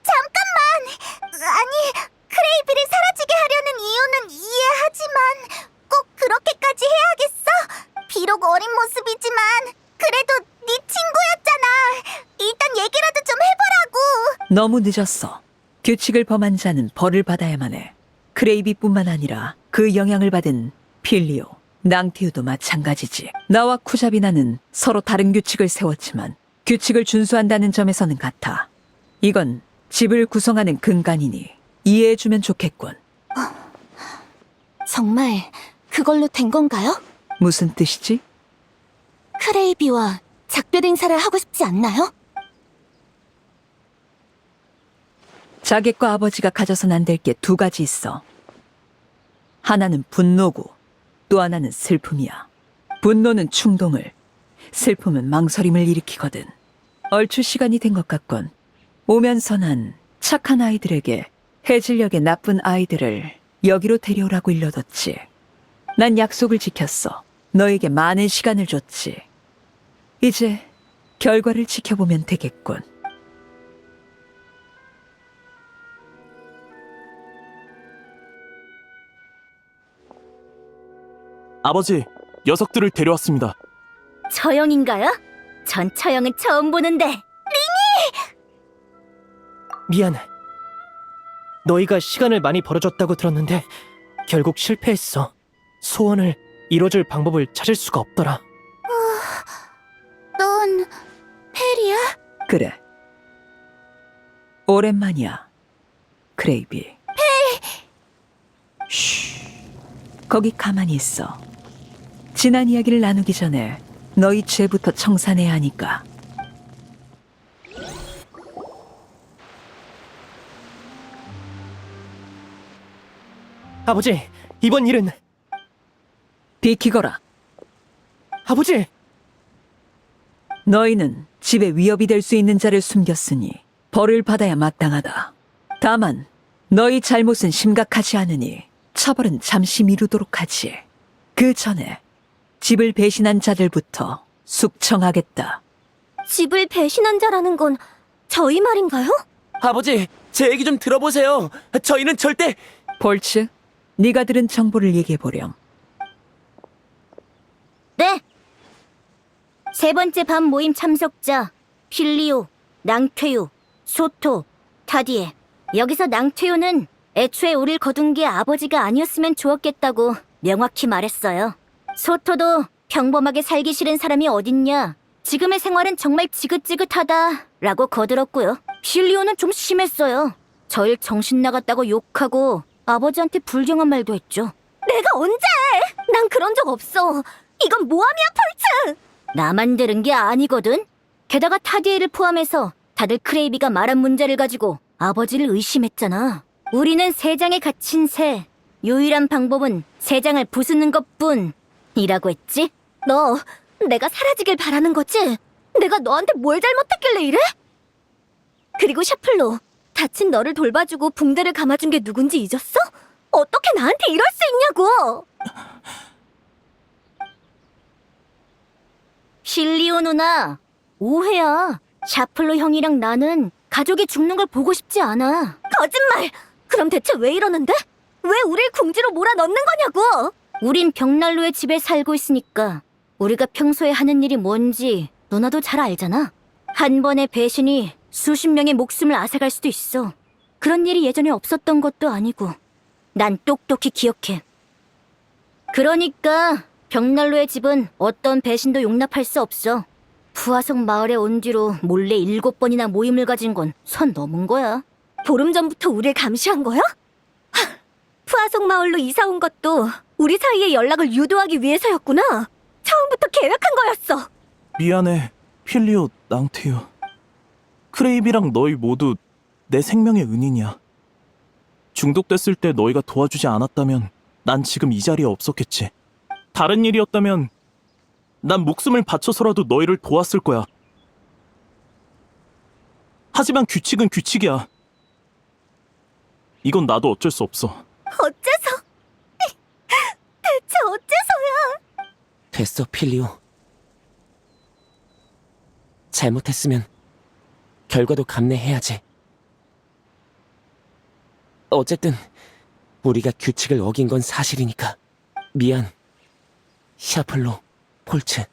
잠깐만! 아니, 크레이비를 사라지게 하려는 이유는 이해하지만 꼭 그렇게까지 해야겠어? 비록 어린 모습이지만 그래도 네 친구였잖아. 일단 얘기라도 좀 해보라고. 너무 늦었어. 규칙을 범한 자는 벌을 받아야만 해. 크레이비뿐만 아니라 그 영향을 받은 필리오, 낭티우도 마찬가지지. 나와 쿠자비나는 서로 다른 규칙을 세웠지만 규칙을 준수한다는 점에서는 같아. 이건 집을 구성하는 근간이니 이해해주면 좋겠군. 정말 그걸로 된 건가요? 무슨 뜻이지? 크레이비와 작별 인사를 하고 싶지 않나요? 자객과 아버지가 가져선 안 될 게 두 가지 있어. 하나는 분노고 또 하나는 슬픔이야. 분노는 충동을, 슬픔은 망설임을 일으키거든. 얼추 시간이 된 것 같군. 오면서 난 착한 아이들에게 해질녘의 나쁜 아이들을 여기로 데려오라고 일러뒀지. 난 약속을 지켰어. 너에게 많은 시간을 줬지. 이제 결과를 지켜보면 되겠군. 아버지, 녀석들을 데려왔습니다. 처형인가요? 전 처형은 처음 보는데. 미안. 너희가 시간을 많이 벌어줬다고 들었는데 결국 실패했어. 소원을 이뤄줄 방법을 찾을 수가 없더라. 넌 혜리야? 그래. 오랜만이야, 크레이비. 쉬. 거기 가만히 있어. 지난 이야기를 나누기 전에 너희 죄부터 청산해야 하니까. 아버지, 이번 일은 비키거라. 아버지. 너희는 집에 위협이 될 수 있는 자를 숨겼으니 벌을 받아야 마땅하다. 다만 너희 잘못은 심각하지 않으니 처벌은 잠시 미루도록 하지. 그 전에 집을 배신한 자들부터 숙청하겠다. 집을 배신한 자라는 건 저희 말인가요? 아버지, 제 얘기 좀 들어보세요. 저희는 절대... 폴츠, 네가 들은 정보를 얘기해보렴. 네. 세 번째 밤 모임 참석자 필리오, 낭퇴유, 소토, 타디에. 여기서 낭퇴유는 애초에 우릴 거둔 게 아버지가 아니었으면 좋았겠다고 명확히 말했어요. 소토도 평범하게 살기 싫은 사람이 어딨냐, 지금의 생활은 정말 지긋지긋하다라고 거들었고요. 필리오는 좀 심했어요. 저일 정신 나갔다고 욕하고 아버지한테 불경한 말도 했죠. 내가 언제? 난 그런 적 없어. 이건 모함이야, 폴츠! 나만 들은 게 아니거든. 게다가 타디에를 포함해서 다들 크레이비가 말한 문제를 가지고 아버지를 의심했잖아. 우리는 세장에 갇힌 새. 유일한 방법은 세장을 부수는 것뿐이라고 했지? 너 내가 사라지길 바라는 거지? 내가 너한테 뭘 잘못했길래 이래? 그리고 샤플로, 다친 너를 돌봐주고 붕대를 감아준 게 누군지 잊었어? 어떻게 나한테 이럴 수 있냐고! 필리오 누나, 오해야. 샤플로 형이랑 나는 가족이 죽는 걸 보고 싶지 않아. 거짓말! 그럼 대체 왜 이러는데? 왜 우릴 궁지로 몰아넣는 거냐고! 우린 벽난로의 집에 살고 있으니까 우리가 평소에 하는 일이 뭔지 누나도 잘 알잖아. 한 번의 배신이 수십 명의 목숨을 앗아갈 수도 있어. 그런 일이 예전에 없었던 것도 아니고 난 똑똑히 기억해. 그러니까 벽난로의 집은 어떤 배신도 용납할 수 없어. 푸아속 마을에 온 뒤로 몰래 7번이나 모임을 가진 건 선 넘은 거야. 보름 전부터 우릴 감시한 거야? 푸아속 마을로 이사 온 것도 우리 사이의 연락을 유도하기 위해서였구나. 처음부터 계획한 거였어. 미안해, 필리오, 낭태유. 크레이비랑 너희 모두 내 생명의 은인이야. 중독됐을 때 너희가 도와주지 않았다면 난 지금 이 자리에 없었겠지. 다른 일이었다면 난 목숨을 바쳐서라도 너희를 도왔을 거야. 하지만 규칙은 규칙이야. 이건 나도 어쩔 수 없어. 어째서? 대체 어째서야? 됐어, 필리오. 잘못했으면 결과도 감내해야지. 어쨌든 우리가 규칙을 어긴 건 사실이니까 미안, 샤플로, 폴츠.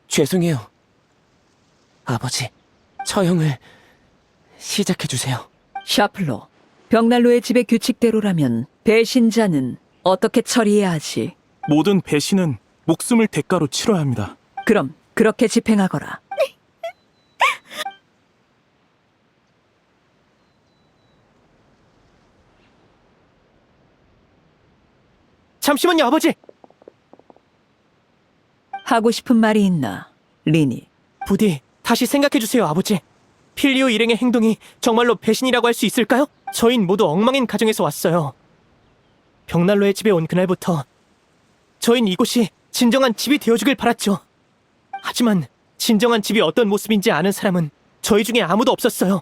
죄송해요. 아버지, 처형을 시작해주세요. 샤플로, 벽난로의 집의 규칙대로라면 배신자는 어떻게 처리해야 하지? 모든 배신은 목숨을 대가로 치러야 합니다. 그럼 그렇게 집행하거라. 잠시만요, 아버지. 하고 싶은 말이 있나, 리니? 부디 다시 생각해주세요, 아버지. 필리오 일행의 행동이 정말로 배신이라고 할 수 있을까요? 저흰 모두 엉망인 가정에서 왔어요. 벽난로의 집에 온 그날부터 저흰 이곳이 진정한 집이 되어주길 바랐죠. 하지만 진정한 집이 어떤 모습인지 아는 사람은 저희 중에 아무도 없었어요.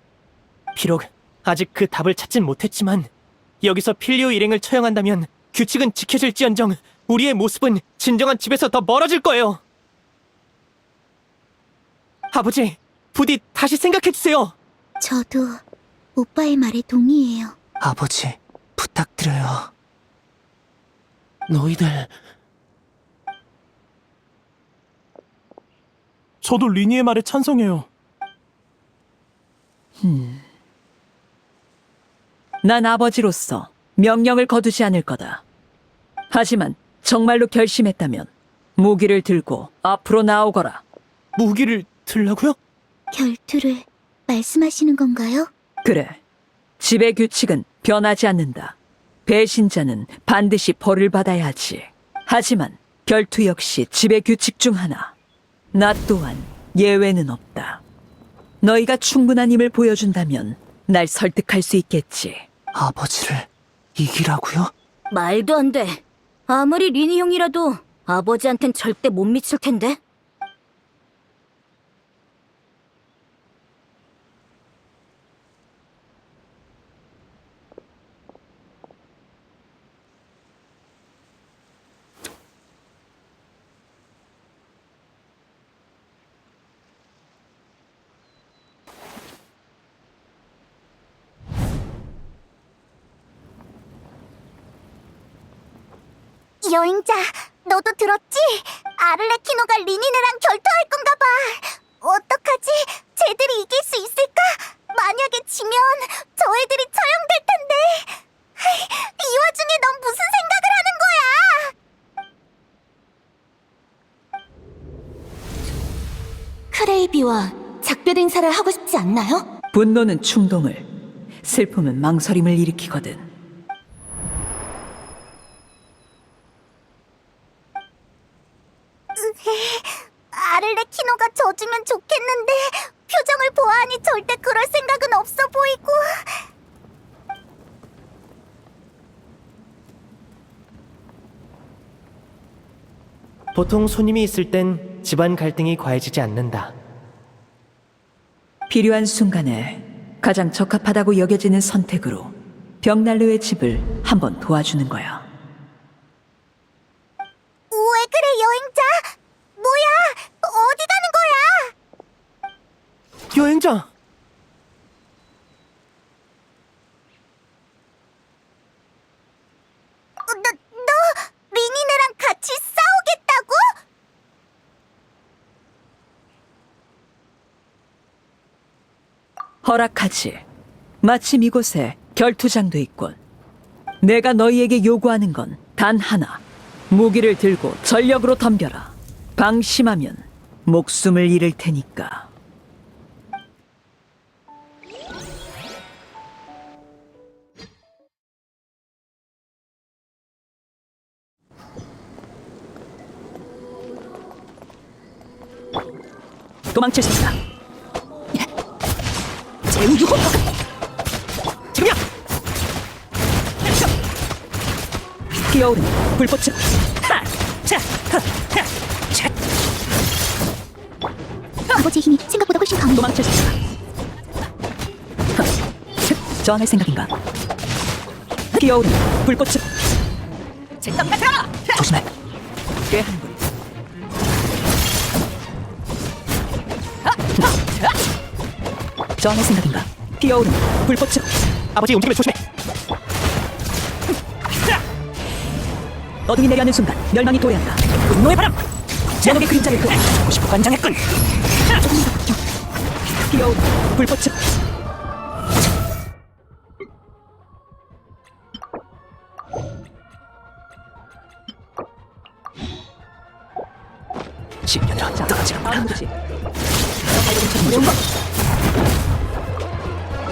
비록 아직 그 답을 찾진 못했지만 여기서 필리오 일행을 처형한다면 규칙은 지켜질지언정 우리의 모습은 진정한 집에서 더 멀어질 거예요. 아버지, 부디 다시 생각해주세요. 저도 오빠의 말에 동의해요. 아버지, 부탁드려요. 너희들 저도 리니의 말에 찬성해요. 난 아버지로서 명령을 거두지 않을 거다. 하지만 정말로 결심했다면 무기를 들고 앞으로 나오거라. 무기를 들라고요? 결투를 말씀하시는 건가요? 그래. 집의 규칙은 변하지 않는다. 배신자는 반드시 벌을 받아야 하지. 하지만 결투 역시 집의 규칙 중 하나. 나 또한 예외는 없다. 너희가 충분한 힘을 보여준다면 날 설득할 수 있겠지. 아버지를 이기라고요? 말도 안 돼. 아무리 리니 형이라도 아버지한텐 절대 못 미칠 텐데. 여행자, 너도 들었지? 아를레키노가 리니네랑 결투할 건가 봐. 어떡하지? 쟤들이 이길 수 있을까? 만약에 지면 저 애들이 처형될 텐데. 이 와중에 넌 무슨 생각을 하는 거야? 크레이비와 작별 행사를 하고 싶지 않나요? 분노는 충동을, 슬픔은 망설임을 일으키거든. 아를레키노가 져주면 좋겠는데 표정을 보아하니 절대 그럴 생각은 없어 보이고. 보통 손님이 있을 땐 집안 갈등이 과해지지 않는다. 필요한 순간에 가장 적합하다고 여겨지는 선택으로 벽난로의 집을 한번 도와주는 거야. 왜 그래 여행자? 뭐야? 어디 가는 거야? 여행자! 너 리니네랑 같이 싸우겠다고? 허락하지. 마침 이곳에 결투장도 있군. 내가 너희에게 요구하는 건 단 하나. 무기를 들고 전력으로 덤벼라. 방심하면 목숨을 잃을 테니까. 도망칠 수 있다. 제우유호! 지금이야! 피어오른 불꽃을 아버지의 힘이 생각보다 훨씬 강해. 도망칠 수 있다. 저항할 생각인가? 피어오른 불꽃을 조심해. 꾀하는군. 저항할 생각인가? 피어오른 불꽃을 아버지 움직임을 조심해! 어둠이 내려앉는 순간 멸망이 도래한다. 분노의 바람! 제목의 그림자를 그려 50% 관장했군! 피어오른 불꽃을 집년이라 떨어지는구나 다음 무지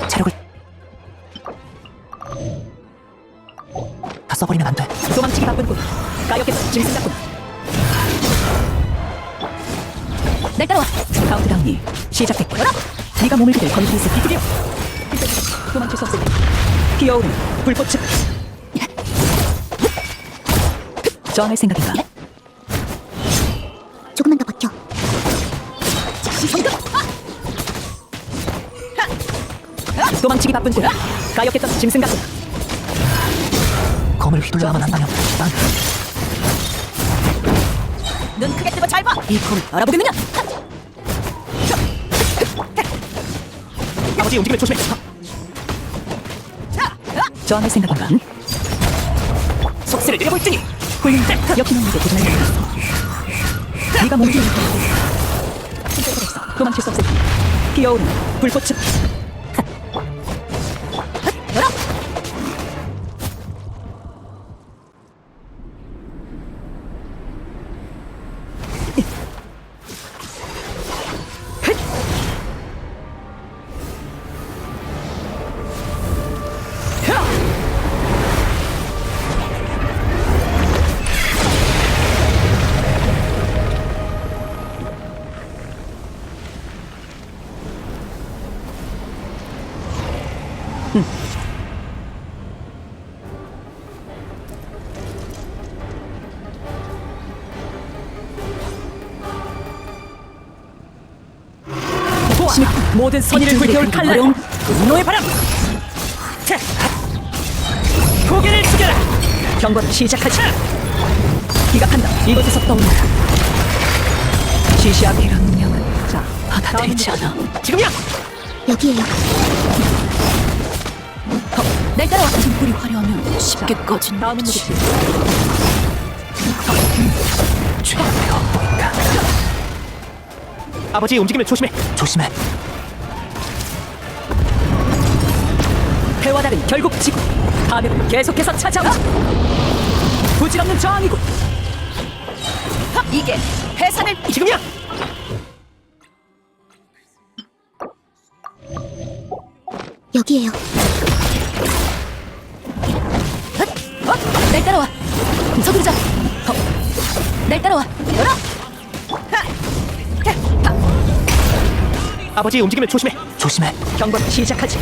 체력을 다 써버리면 안 돼. 도망치기 바쁜군. 까였겠어. 짐승 같군. 날 따라와. 카운트다운이 시작됐군. 네가 몸을 기댈 거기 있을 비드려. 도망칠 수 없을 때 피어오른 불꽃을 저항할 생각인가? 조금만 더 버텨. 도망치기 바쁜군. 까였겠던 짐승 같군. 검을 휘둘러야만 한다면 난 눈 크게 뜨고 잘 봐. 이 검을 알아보겠느냐? 아버지 움직임을 조심해! 저항할 생각인가? 속세를 내려볼 테니! 훌륭해. 역기능에게 도전할 수 있어. 네가 몸을 기울여. 도망칠 수 없을 때 피어오른 불꽃을 모든 선의를 불태울 칼날 분노의 바람. 자, 고개를 숙여라. 경고를 시작하지. 기각한다. 이곳에서 떠올라라. 지시하기 이런 능력은 자 받아들이지 않아. 지금이야! 여기에요. 날 따라와. 불이 화려하면 쉽게 꺼진. 다음은 누구지? 아버지 움직이면 조심해. 조심해. 해와 달은 결국 지고 가면은 계속해서 찾아오지. 부질없는 저항이군. 이게 해산을. 지금이야! 여기에요. 날 따라와. 서두르자. 날 따라와. 열어. 아버지 움직이면 조심해. 조심해. 경고를 시작하지.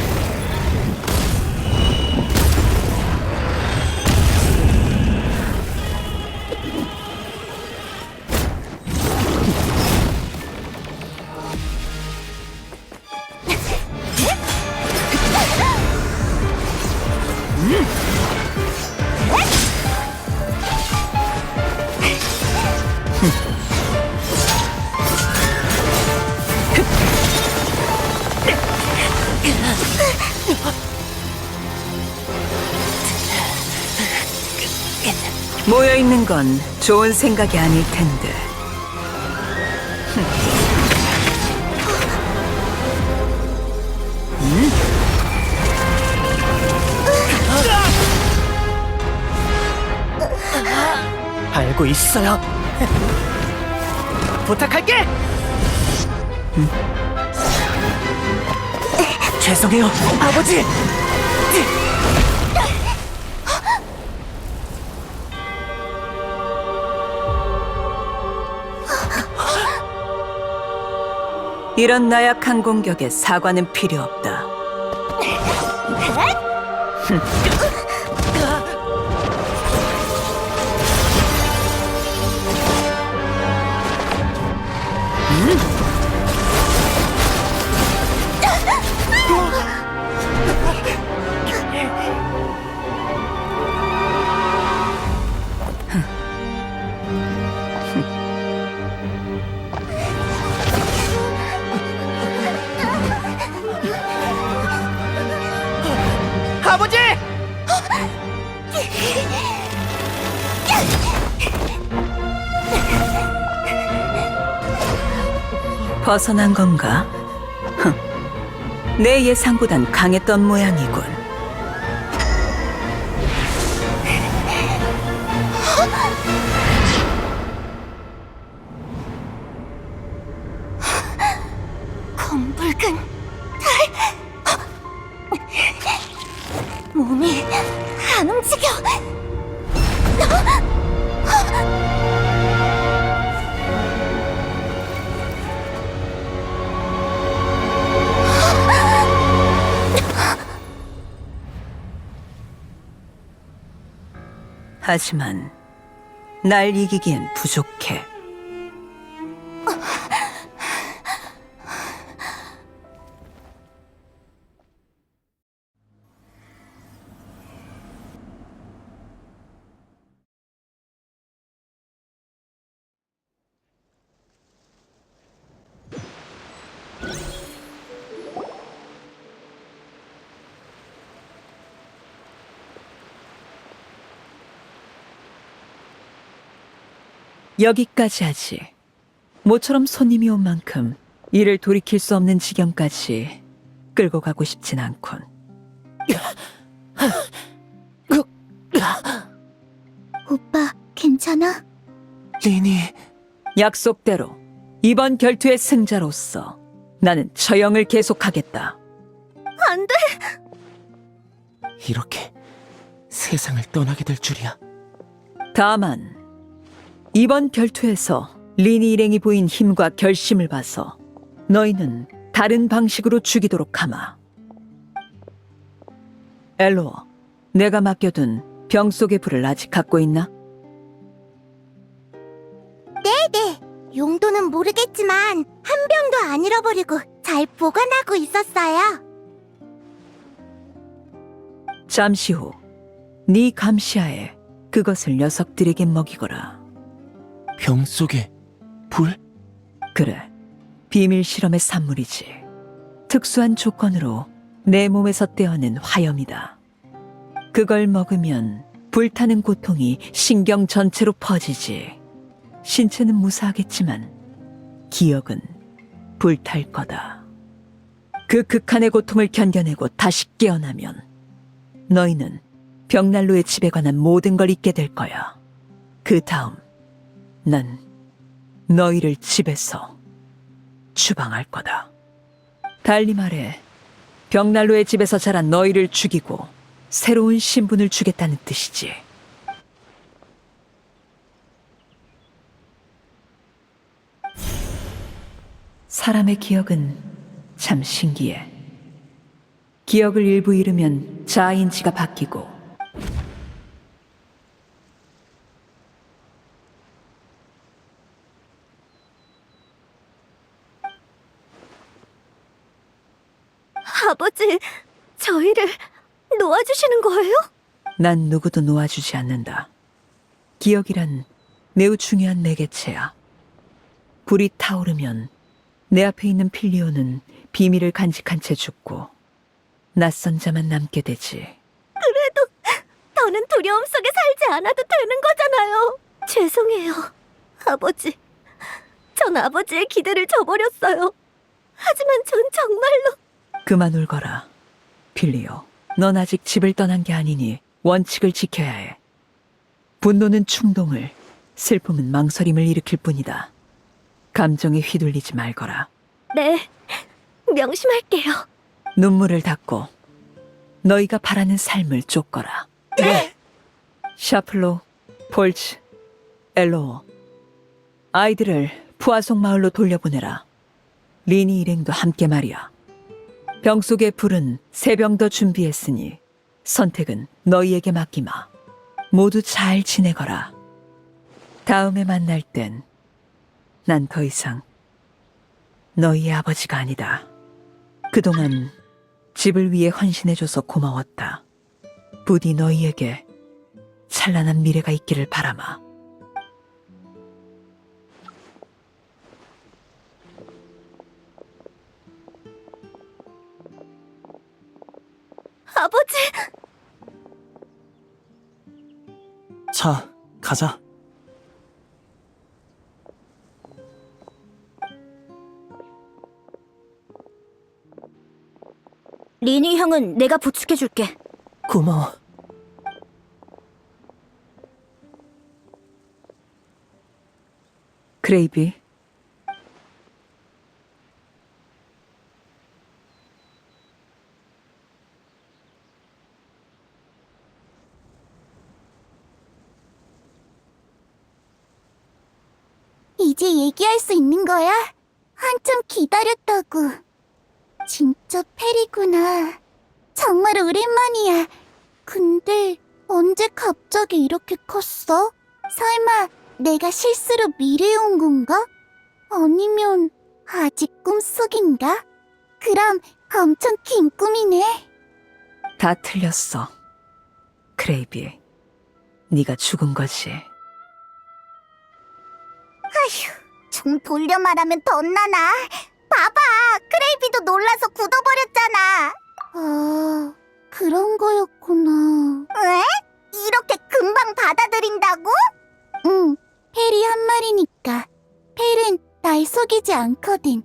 모여 있는 건 좋은 생각이 아닐 텐데. 알고 있어요. 부탁할게. 죄송해요, 아버지. 이런 나약한 공격에 사과는 필요 없다. 아버지! 벗어난 건가? 내 예상보단 강했던 모양이군. 검붉은 몸이 안 움직여. 하지만 날 이기기엔 부족해. 여기까지 하지. 모처럼 손님이 온 만큼 이를 돌이킬 수 없는 지경까지 끌고 가고 싶진 않군. 오빠, 괜찮아? 리니, 약속대로 이번 결투의 승자로서 나는 처형을 계속하겠다. 안 돼! 이렇게 세상을 떠나게 될 줄이야. 다만 이번 결투에서 리니 일행이 보인 힘과 결심을 봐서 너희는 다른 방식으로 죽이도록 하마. 엘로어, 내가 맡겨둔 병 속의 불을 아직 갖고 있나? 네, 용도는 모르겠지만 한 병도 안 잃어버리고 잘 보관하고 있었어요. 잠시 후, 네 감시하에 그것을 녀석들에게 먹이거라. 병 속에 불? 그래, 비밀 실험의 산물이지. 특수한 조건으로 내 몸에서 떼어낸 화염이다. 그걸 먹으면 불타는 고통이 신경 전체로 퍼지지. 신체는 무사하겠지만 기억은 불탈 거다. 그 극한의 고통을 견뎌내고 다시 깨어나면 너희는 벽난로의 집에 관한 모든 걸 잊게 될 거야. 그 다음 난 너희를 집에서 추방할 거다. 달리 말해, 벽난로의 집에서 자란 너희를 죽이고 새로운 신분을 주겠다는 뜻이지. 사람의 기억은 참 신기해. 기억을 일부 잃으면 자아인지가 바뀌고, 아버지, 저희를 놓아주시는 거예요? 난 누구도 놓아주지 않는다. 기억이란 매우 중요한 매개체야. 불이 타오르면 내 앞에 있는 필리오는 비밀을 간직한 채 죽고 낯선 자만 남게 되지. 더는 두려움 속에 살지 않아도 되는 거잖아요. 죄송해요, 아버지. 전 아버지의 기대를 저버렸어요. 하지만 전 정말로... 그만 울거라. 필리오, 넌 아직 집을 떠난 게 아니니 원칙을 지켜야 해. 분노는 충동을, 슬픔은 망설임을 일으킬 뿐이다. 감정에 휘둘리지 말거라. 네, 명심할게요. 눈물을 닦고 너희가 바라는 삶을 쫓거라. 네. 샤플로, 폴츠, 엘로어, 아이들을 푸아송 마을로 돌려보내라. 리니 일행도 함께 말이야. 병 속의 불은 3병 더 준비했으니 선택은 너희에게 맡기마. 모두 잘 지내거라. 다음에 만날 땐 난 더 이상 너희의 아버지가 아니다. 그동안 집을 위해 헌신해줘서 고마웠다. 부디 너희에게 찬란한 미래가 있기를 바라마. 아버지! 자, 가자. 리니 형은 내가 부축해줄게. 고마워. 크레이비, 이제 얘기할 수 있는 거야? 한참 기다렸다고. 진짜 페리구나. 정말 오랜만이야. 근데 언제 갑자기 이렇게 컸어? 설마 내가 실수로 미래에 온 건가? 아니면 아직 꿈속인가? 그럼 엄청 긴 꿈이네. 다 틀렸어. 크레이비, 네가 죽은 거지. 좀 돌려 말하면 덧나나. 봐봐, 크레이비도 놀라서 굳어버렸잖아. 아, 그런 거였구나. 왜? 이렇게 금방 받아들인다고? 응, 페리 한 말이니까. 펠은 날 속이지 않거든.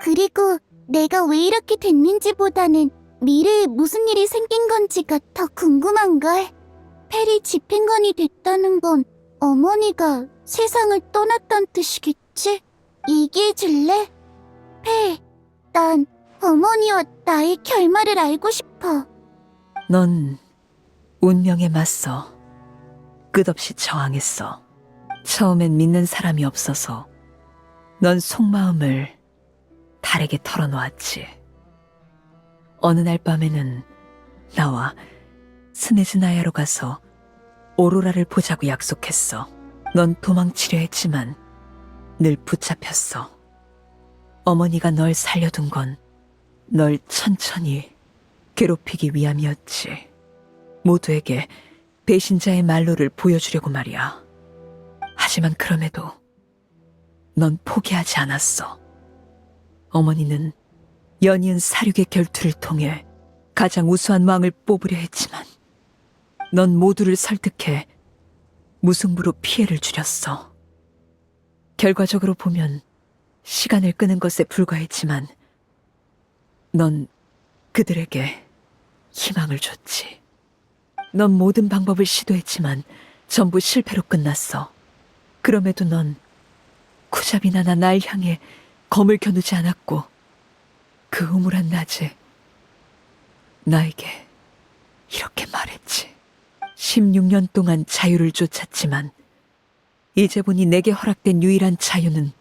그리고 내가 왜 이렇게 됐는지보다는 미래에 무슨 일이 생긴 건지가 더 궁금한걸. 펠이 집행관이 됐다는 건 어머니가 세상을 떠났단 뜻이겠지? 얘기해줄래? 펠, 난 어머니와 나의 결말을 알고 싶어. 넌 운명에 맞서 끝없이 저항했어. 처음엔 믿는 사람이 없어서 넌 속마음을 달에게 털어놓았지. 어느 날 밤에는 나와 스네즈나야로 가서 오로라를 보자고 약속했어. 넌 도망치려 했지만 늘 붙잡혔어. 어머니가 널 살려둔 건 널 천천히 괴롭히기 위함이었지. 모두에게 배신자의 말로를 보여주려고 말이야. 하지만 그럼에도 넌 포기하지 않았어. 어머니는 연이은 사륙의 결투를 통해 가장 우수한 왕을 뽑으려 했지만 넌 모두를 설득해 무승부로 피해를 줄였어. 결과적으로 보면 시간을 끄는 것에 불과했지만 넌 그들에게 희망을 줬지. 넌 모든 방법을 시도했지만 전부 실패로 끝났어. 그럼에도 넌 쿠자비나나 날 향해 검을 겨누지 않았고 그 우물한 낮에 나에게 이렇게 말했지. 16년 동안 자유를 쫓았지만 이제 보니 내게 허락된 유일한 자유는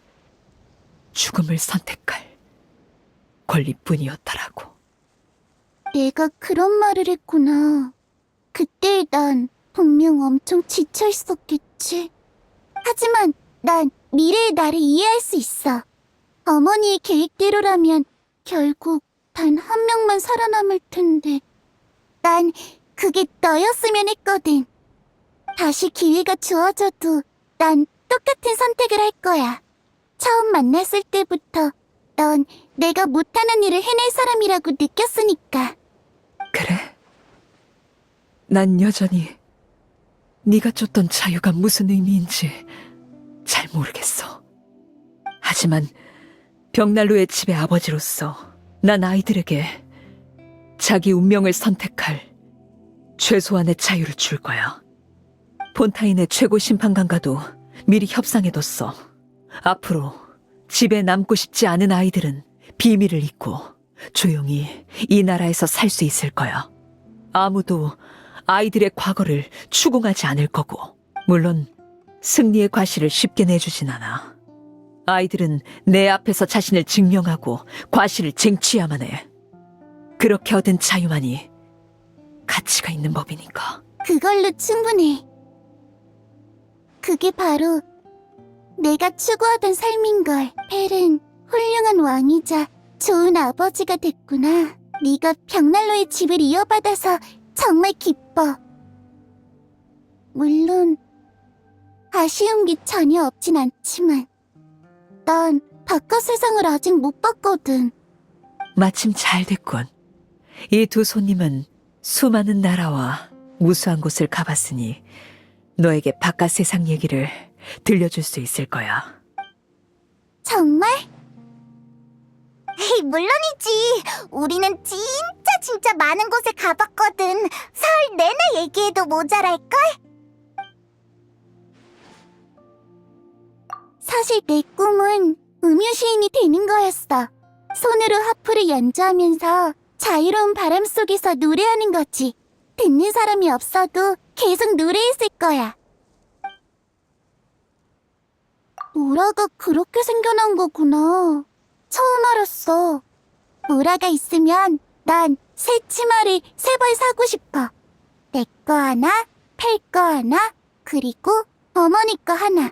죽음을 선택할 권리뿐이었다라고. 내가 그런 말을 했구나. 그때 난 분명 엄청 지쳐 있었겠지. 하지만 난 미래의 나를 이해할 수 있어. 어머니의 계획대로라면 결국 단 한 명만 살아남을 텐데 난 그게 너였으면 했거든. 다시 기회가 주어져도 난 똑같은 선택을 할 거야. 처음 만났을 때부터 넌 내가 못하는 일을 해낼 사람이라고 느꼈으니까. 그래? 난 여전히 네가 쫓던 자유가 무슨 의미인지 잘 모르겠어. 하지만 벽난로의 집의 아버지로서 난 아이들에게 자기 운명을 선택할 최소한의 자유를 줄 거야. 폰타인의 최고 심판관과도 미리 협상해뒀어. 앞으로 집에 남고 싶지 않은 아이들은 비밀을 잊고 조용히 이 나라에서 살 수 있을 거야. 아무도 아이들의 과거를 추궁하지 않을 거고, 물론 승리의 과실을 쉽게 내주진 않아. 아이들은 내 앞에서 자신을 증명하고 과실을 쟁취해야만 해. 그렇게 얻은 자유만이 가치가 있는 법이니까. 그걸로 충분해. 그게 바로 내가 추구하던 삶인걸. 펠은 훌륭한 왕이자 좋은 아버지가 됐구나. 네가 벽난로의 집을 이어받아서 정말 기뻐. 물론 아쉬운 게 전혀 없진 않지만 난 바깥 세상을 아직 못 봤거든. 마침 잘 됐군. 이 두 손님은 수많은 나라와 무수한 곳을 가봤으니 너에게 바깥 세상 얘기를 들려줄 수 있을 거야. 정말? 에이, 물론이지. 우리는 진짜 많은 곳에 가봤거든. 사흘 내내 얘기해도 모자랄걸? 사실 내 꿈은 음유시인이 되는 거였어. 손으로 하프를 연주하면서 자유로운 바람 속에서 노래하는 거지. 듣는 사람이 없어도 계속 노래했을 거야. 무라가 그렇게 생겨난 거구나. 처음 알았어. 무라가 있으면 난 새 치마를 3벌 사고 싶어. 내 거 하나, 펠 거 하나, 그리고 어머니 거 하나.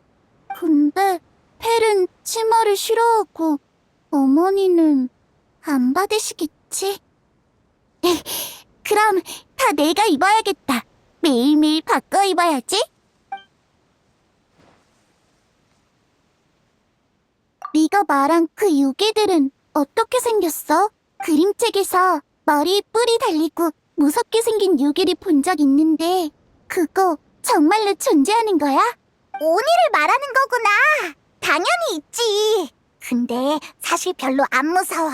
근데 펠은 치마를 싫어하고 어머니는 안 받으시겠지? 그럼 다 내가 입어야겠다. 매일매일 바꿔 입어야지. 네가 말한 그 요괴들은 어떻게 생겼어? 그림책에서 머리에 뿔이 달리고 무섭게 생긴 요괴를 본 적 있는데 그거 정말로 존재하는 거야? 오니를 말하는 거구나. 당연히 있지. 근데 사실 별로 안 무서워.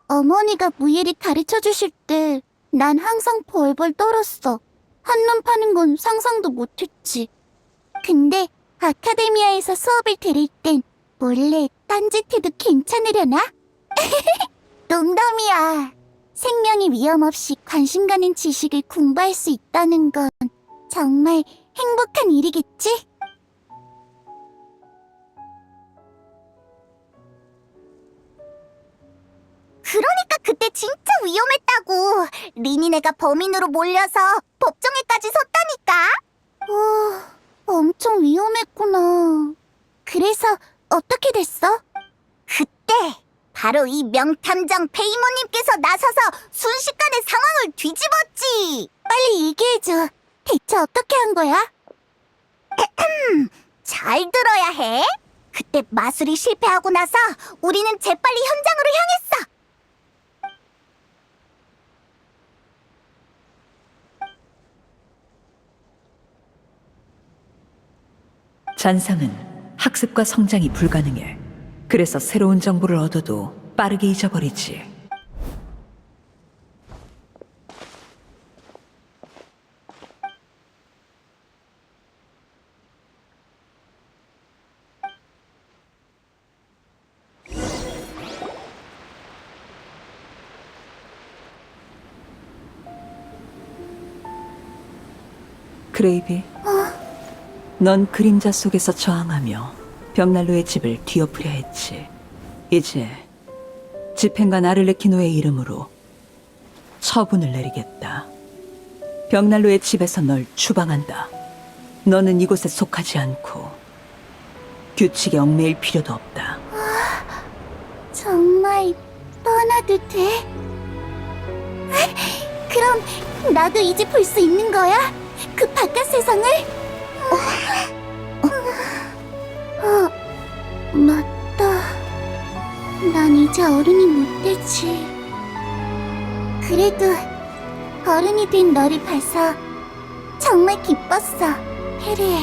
어머니가 무예를 가르쳐 주실 때 난 항상 벌벌 떨었어. 한눈 파는 건 상상도 못했지. 근데 아카데미아에서 수업을 들을 땐 몰래 딴짓해도 괜찮으려나? 농담이야. 생명의 위험 없이 관심 가는 지식을 공부할 수 있다는 건 정말 행복한 일이겠지? 그러니까 그때 진짜 위험했다고. 리니네가 범인으로 몰려서 법정에까지 섰다니까. 엄청 위험했구나. 그래서 어떻게 됐어? 그때 바로 이 명탐정 페이모님께서 나서서 순식간에 상황을 뒤집었지. 빨리 얘기해줘. 대체 어떻게 한 거야? 잘 들어야 해. 그때 마술이 실패하고 나서 우리는 재빨리 현장으로 향했어. 잔상은 학습과 성장이 불가능해. 그래서 새로운 정보를 얻어도 빠르게 잊어버리지. 크레이비, 넌 그림자 속에서 저항하며 벽난로의 집을 뒤엎으려 했지. 이제 집행관 아를레키노의 이름으로 처분을 내리겠다. 벽난로의 집에서 널 추방한다. 너는 이곳에 속하지 않고 규칙에 얽매일 필요도 없다. 정말 떠나도 돼? 그럼 나도 이제 볼 수 있는 거야? 그 바깥 세상을? 맞다. 난 이제 어른이 못 되지. 그래도 어른이 된 너를 봐서 정말 기뻤어, 페리에.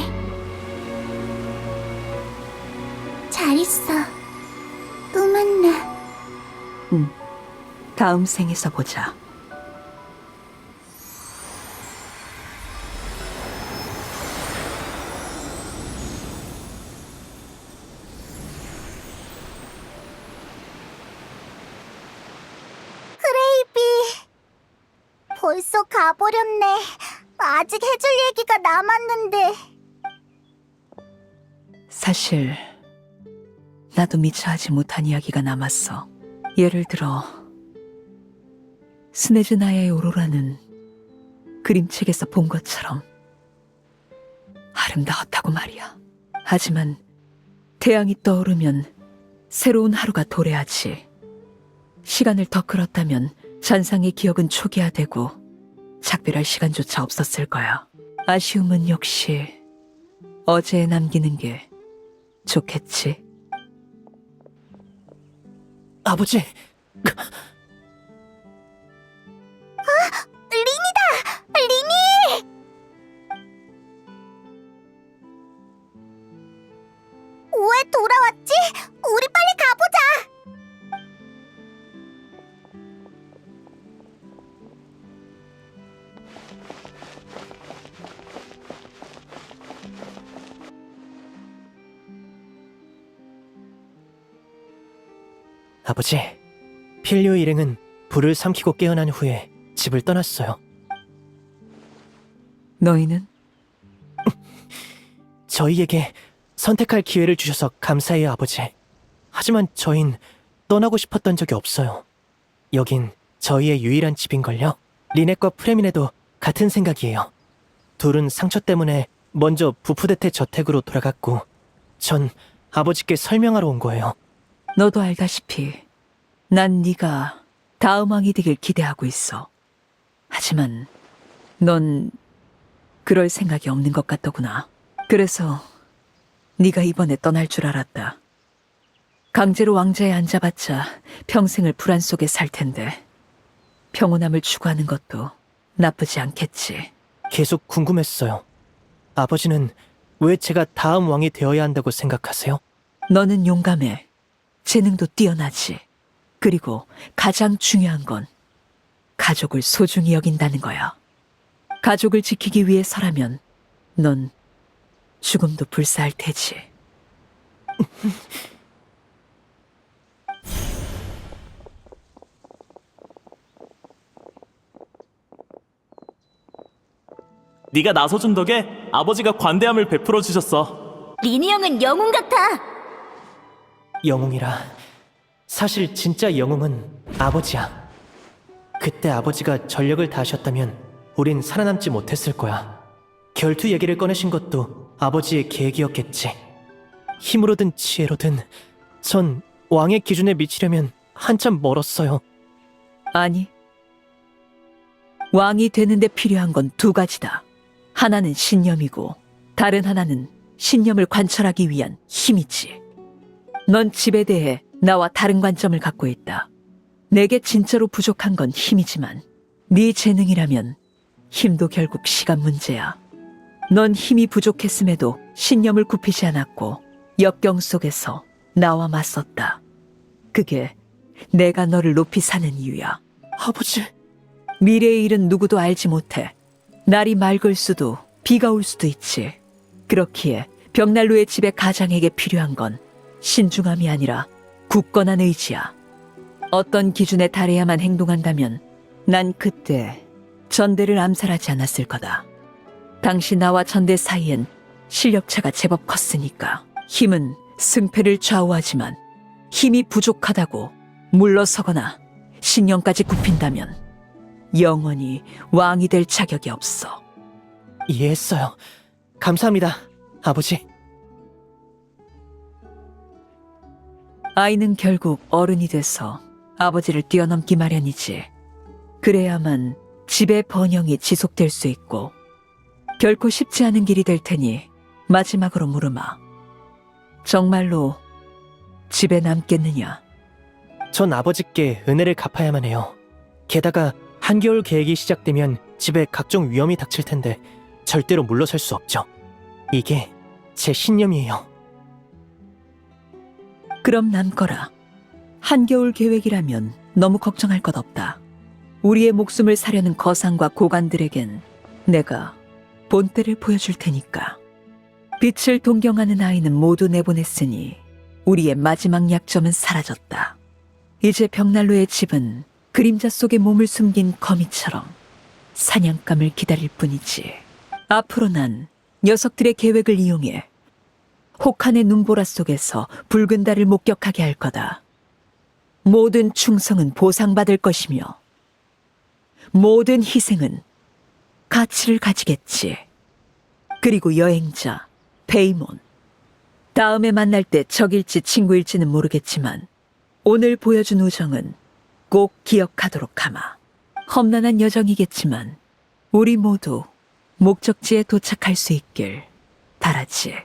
잘 있어. 또 만나. 다음 생에서 보자. 벌써 가버렸네. 아직 해줄 얘기가 남았는데. 사실 나도 미처 하지 못한 이야기가 남았어. 예를 들어 스네즈나야의 오로라는 그림책에서 본 것처럼 아름다웠다고 말이야. 하지만 태양이 떠오르면 새로운 하루가 도래하지. 시간을 더 끌었다면 잔상의 기억은 초기화되고 작별할 시간조차 없었을 거야. 아쉬움은 역시 어제에 남기는 게 좋겠지. 아버지, 리니다! 리니! 왜 돌아왔지? 우리 빨리 가보자! 아버지, 필리오 일행은 불을 삼키고 깨어난 후에 집을 떠났어요. 너희는? 저희에게 선택할 기회를 주셔서 감사해요, 아버지. 하지만 저흰 떠나고 싶었던 적이 없어요. 여긴 저희의 유일한 집인걸요. 리넷과 프레미네도 같은 생각이에요. 둘은 상처 때문에 먼저 부푸데테 저택으로 돌아갔고 전 아버지께 설명하러 온 거예요. 너도 알다시피 난 네가 다음 왕이 되길 기대하고 있어. 하지만 넌 그럴 생각이 없는 것 같더구나. 그래서 네가 이번에 떠날 줄 알았다. 강제로 왕자에 앉아봤자 평생을 불안 속에 살 텐데 평온함을 추구하는 것도 나쁘지 않겠지. 계속 궁금했어요. 아버지는 왜 제가 다음 왕이 되어야 한다고 생각하세요? 너는 용감해. 재능도 뛰어나지. 그리고 가장 중요한 건 가족을 소중히 여긴다는 거야. 가족을 지키기 위해서라면 넌 죽음도 불사할 테지. 네가 나서준 덕에 아버지가 관대함을 베풀어 주셨어. 리니 형은 영웅 같아. 영웅이라 사실 진짜 영웅은 아버지야. 그때 아버지가 전력을 다하셨다면 우린 살아남지 못했을 거야. 결투 얘기를 꺼내신 것도 아버지의 계획이었겠지. 힘으로든 지혜로든 전 왕의 기준에 미치려면 한참 멀었어요. 아니. 왕이 되는데 필요한 건 두 가지다. 하나는 신념이고 다른 하나는 신념을 관철하기 위한 힘이지. 넌 집에 대해 나와 다른 관점을 갖고 있다. 내게 진짜로 부족한 건 힘이지만 네 재능이라면 힘도 결국 시간 문제야. 넌 힘이 부족했음에도 신념을 굽히지 않았고 역경 속에서 나와 맞섰다. 그게 내가 너를 높이 사는 이유야. 아버지, 미래의 일은 누구도 알지 못해. 날이 맑을 수도 비가 올 수도 있지. 그렇기에 벽난로의 집의 가장에게 필요한 건 신중함이 아니라 굳건한 의지야. 어떤 기준에 달해야만 행동한다면 난 그때 전대를 암살하지 않았을 거다. 당시 나와 전대 사이엔 실력차가 제법 컸으니까. 힘은 승패를 좌우하지만 힘이 부족하다고 물러서거나 신념까지 굽힌다면 영원히 왕이 될 자격이 없어. 이해했어요. 감사합니다, 아버지. 아이는 결국 어른이 돼서 아버지를 뛰어넘기 마련이지. 그래야만 집의 번영이 지속될 수 있고 결코 쉽지 않은 길이 될 테니 마지막으로 물으마. 정말로 집에 남겠느냐? 전 아버지께 은혜를 갚아야만 해요. 게다가 한겨울 계획이 시작되면 집에 각종 위험이 닥칠 텐데 절대로 물러설 수 없죠. 이게 제 신념이에요. 그럼 남거라. 한겨울 계획이라면 너무 걱정할 것 없다. 우리의 목숨을 사려는 거상과 고관들에겐 내가 본때를 보여줄 테니까. 빛을 동경하는 아이는 모두 내보냈으니 우리의 마지막 약점은 사라졌다. 이제 벽난로의 집은 그림자 속에 몸을 숨긴 거미처럼 사냥감을 기다릴 뿐이지. 앞으로 난 녀석들의 계획을 이용해 혹한의 눈보라 속에서 붉은 달을 목격하게 할 거다. 모든 충성은 보상받을 것이며 모든 희생은 가치를 가지겠지. 그리고 여행자 페이몬, 다음에 만날 때 적일지 친구일지는 모르겠지만 오늘 보여준 우정은 꼭 기억하도록 하마. 험난한 여정이겠지만 우리 모두 목적지에 도착할 수 있길 바라지.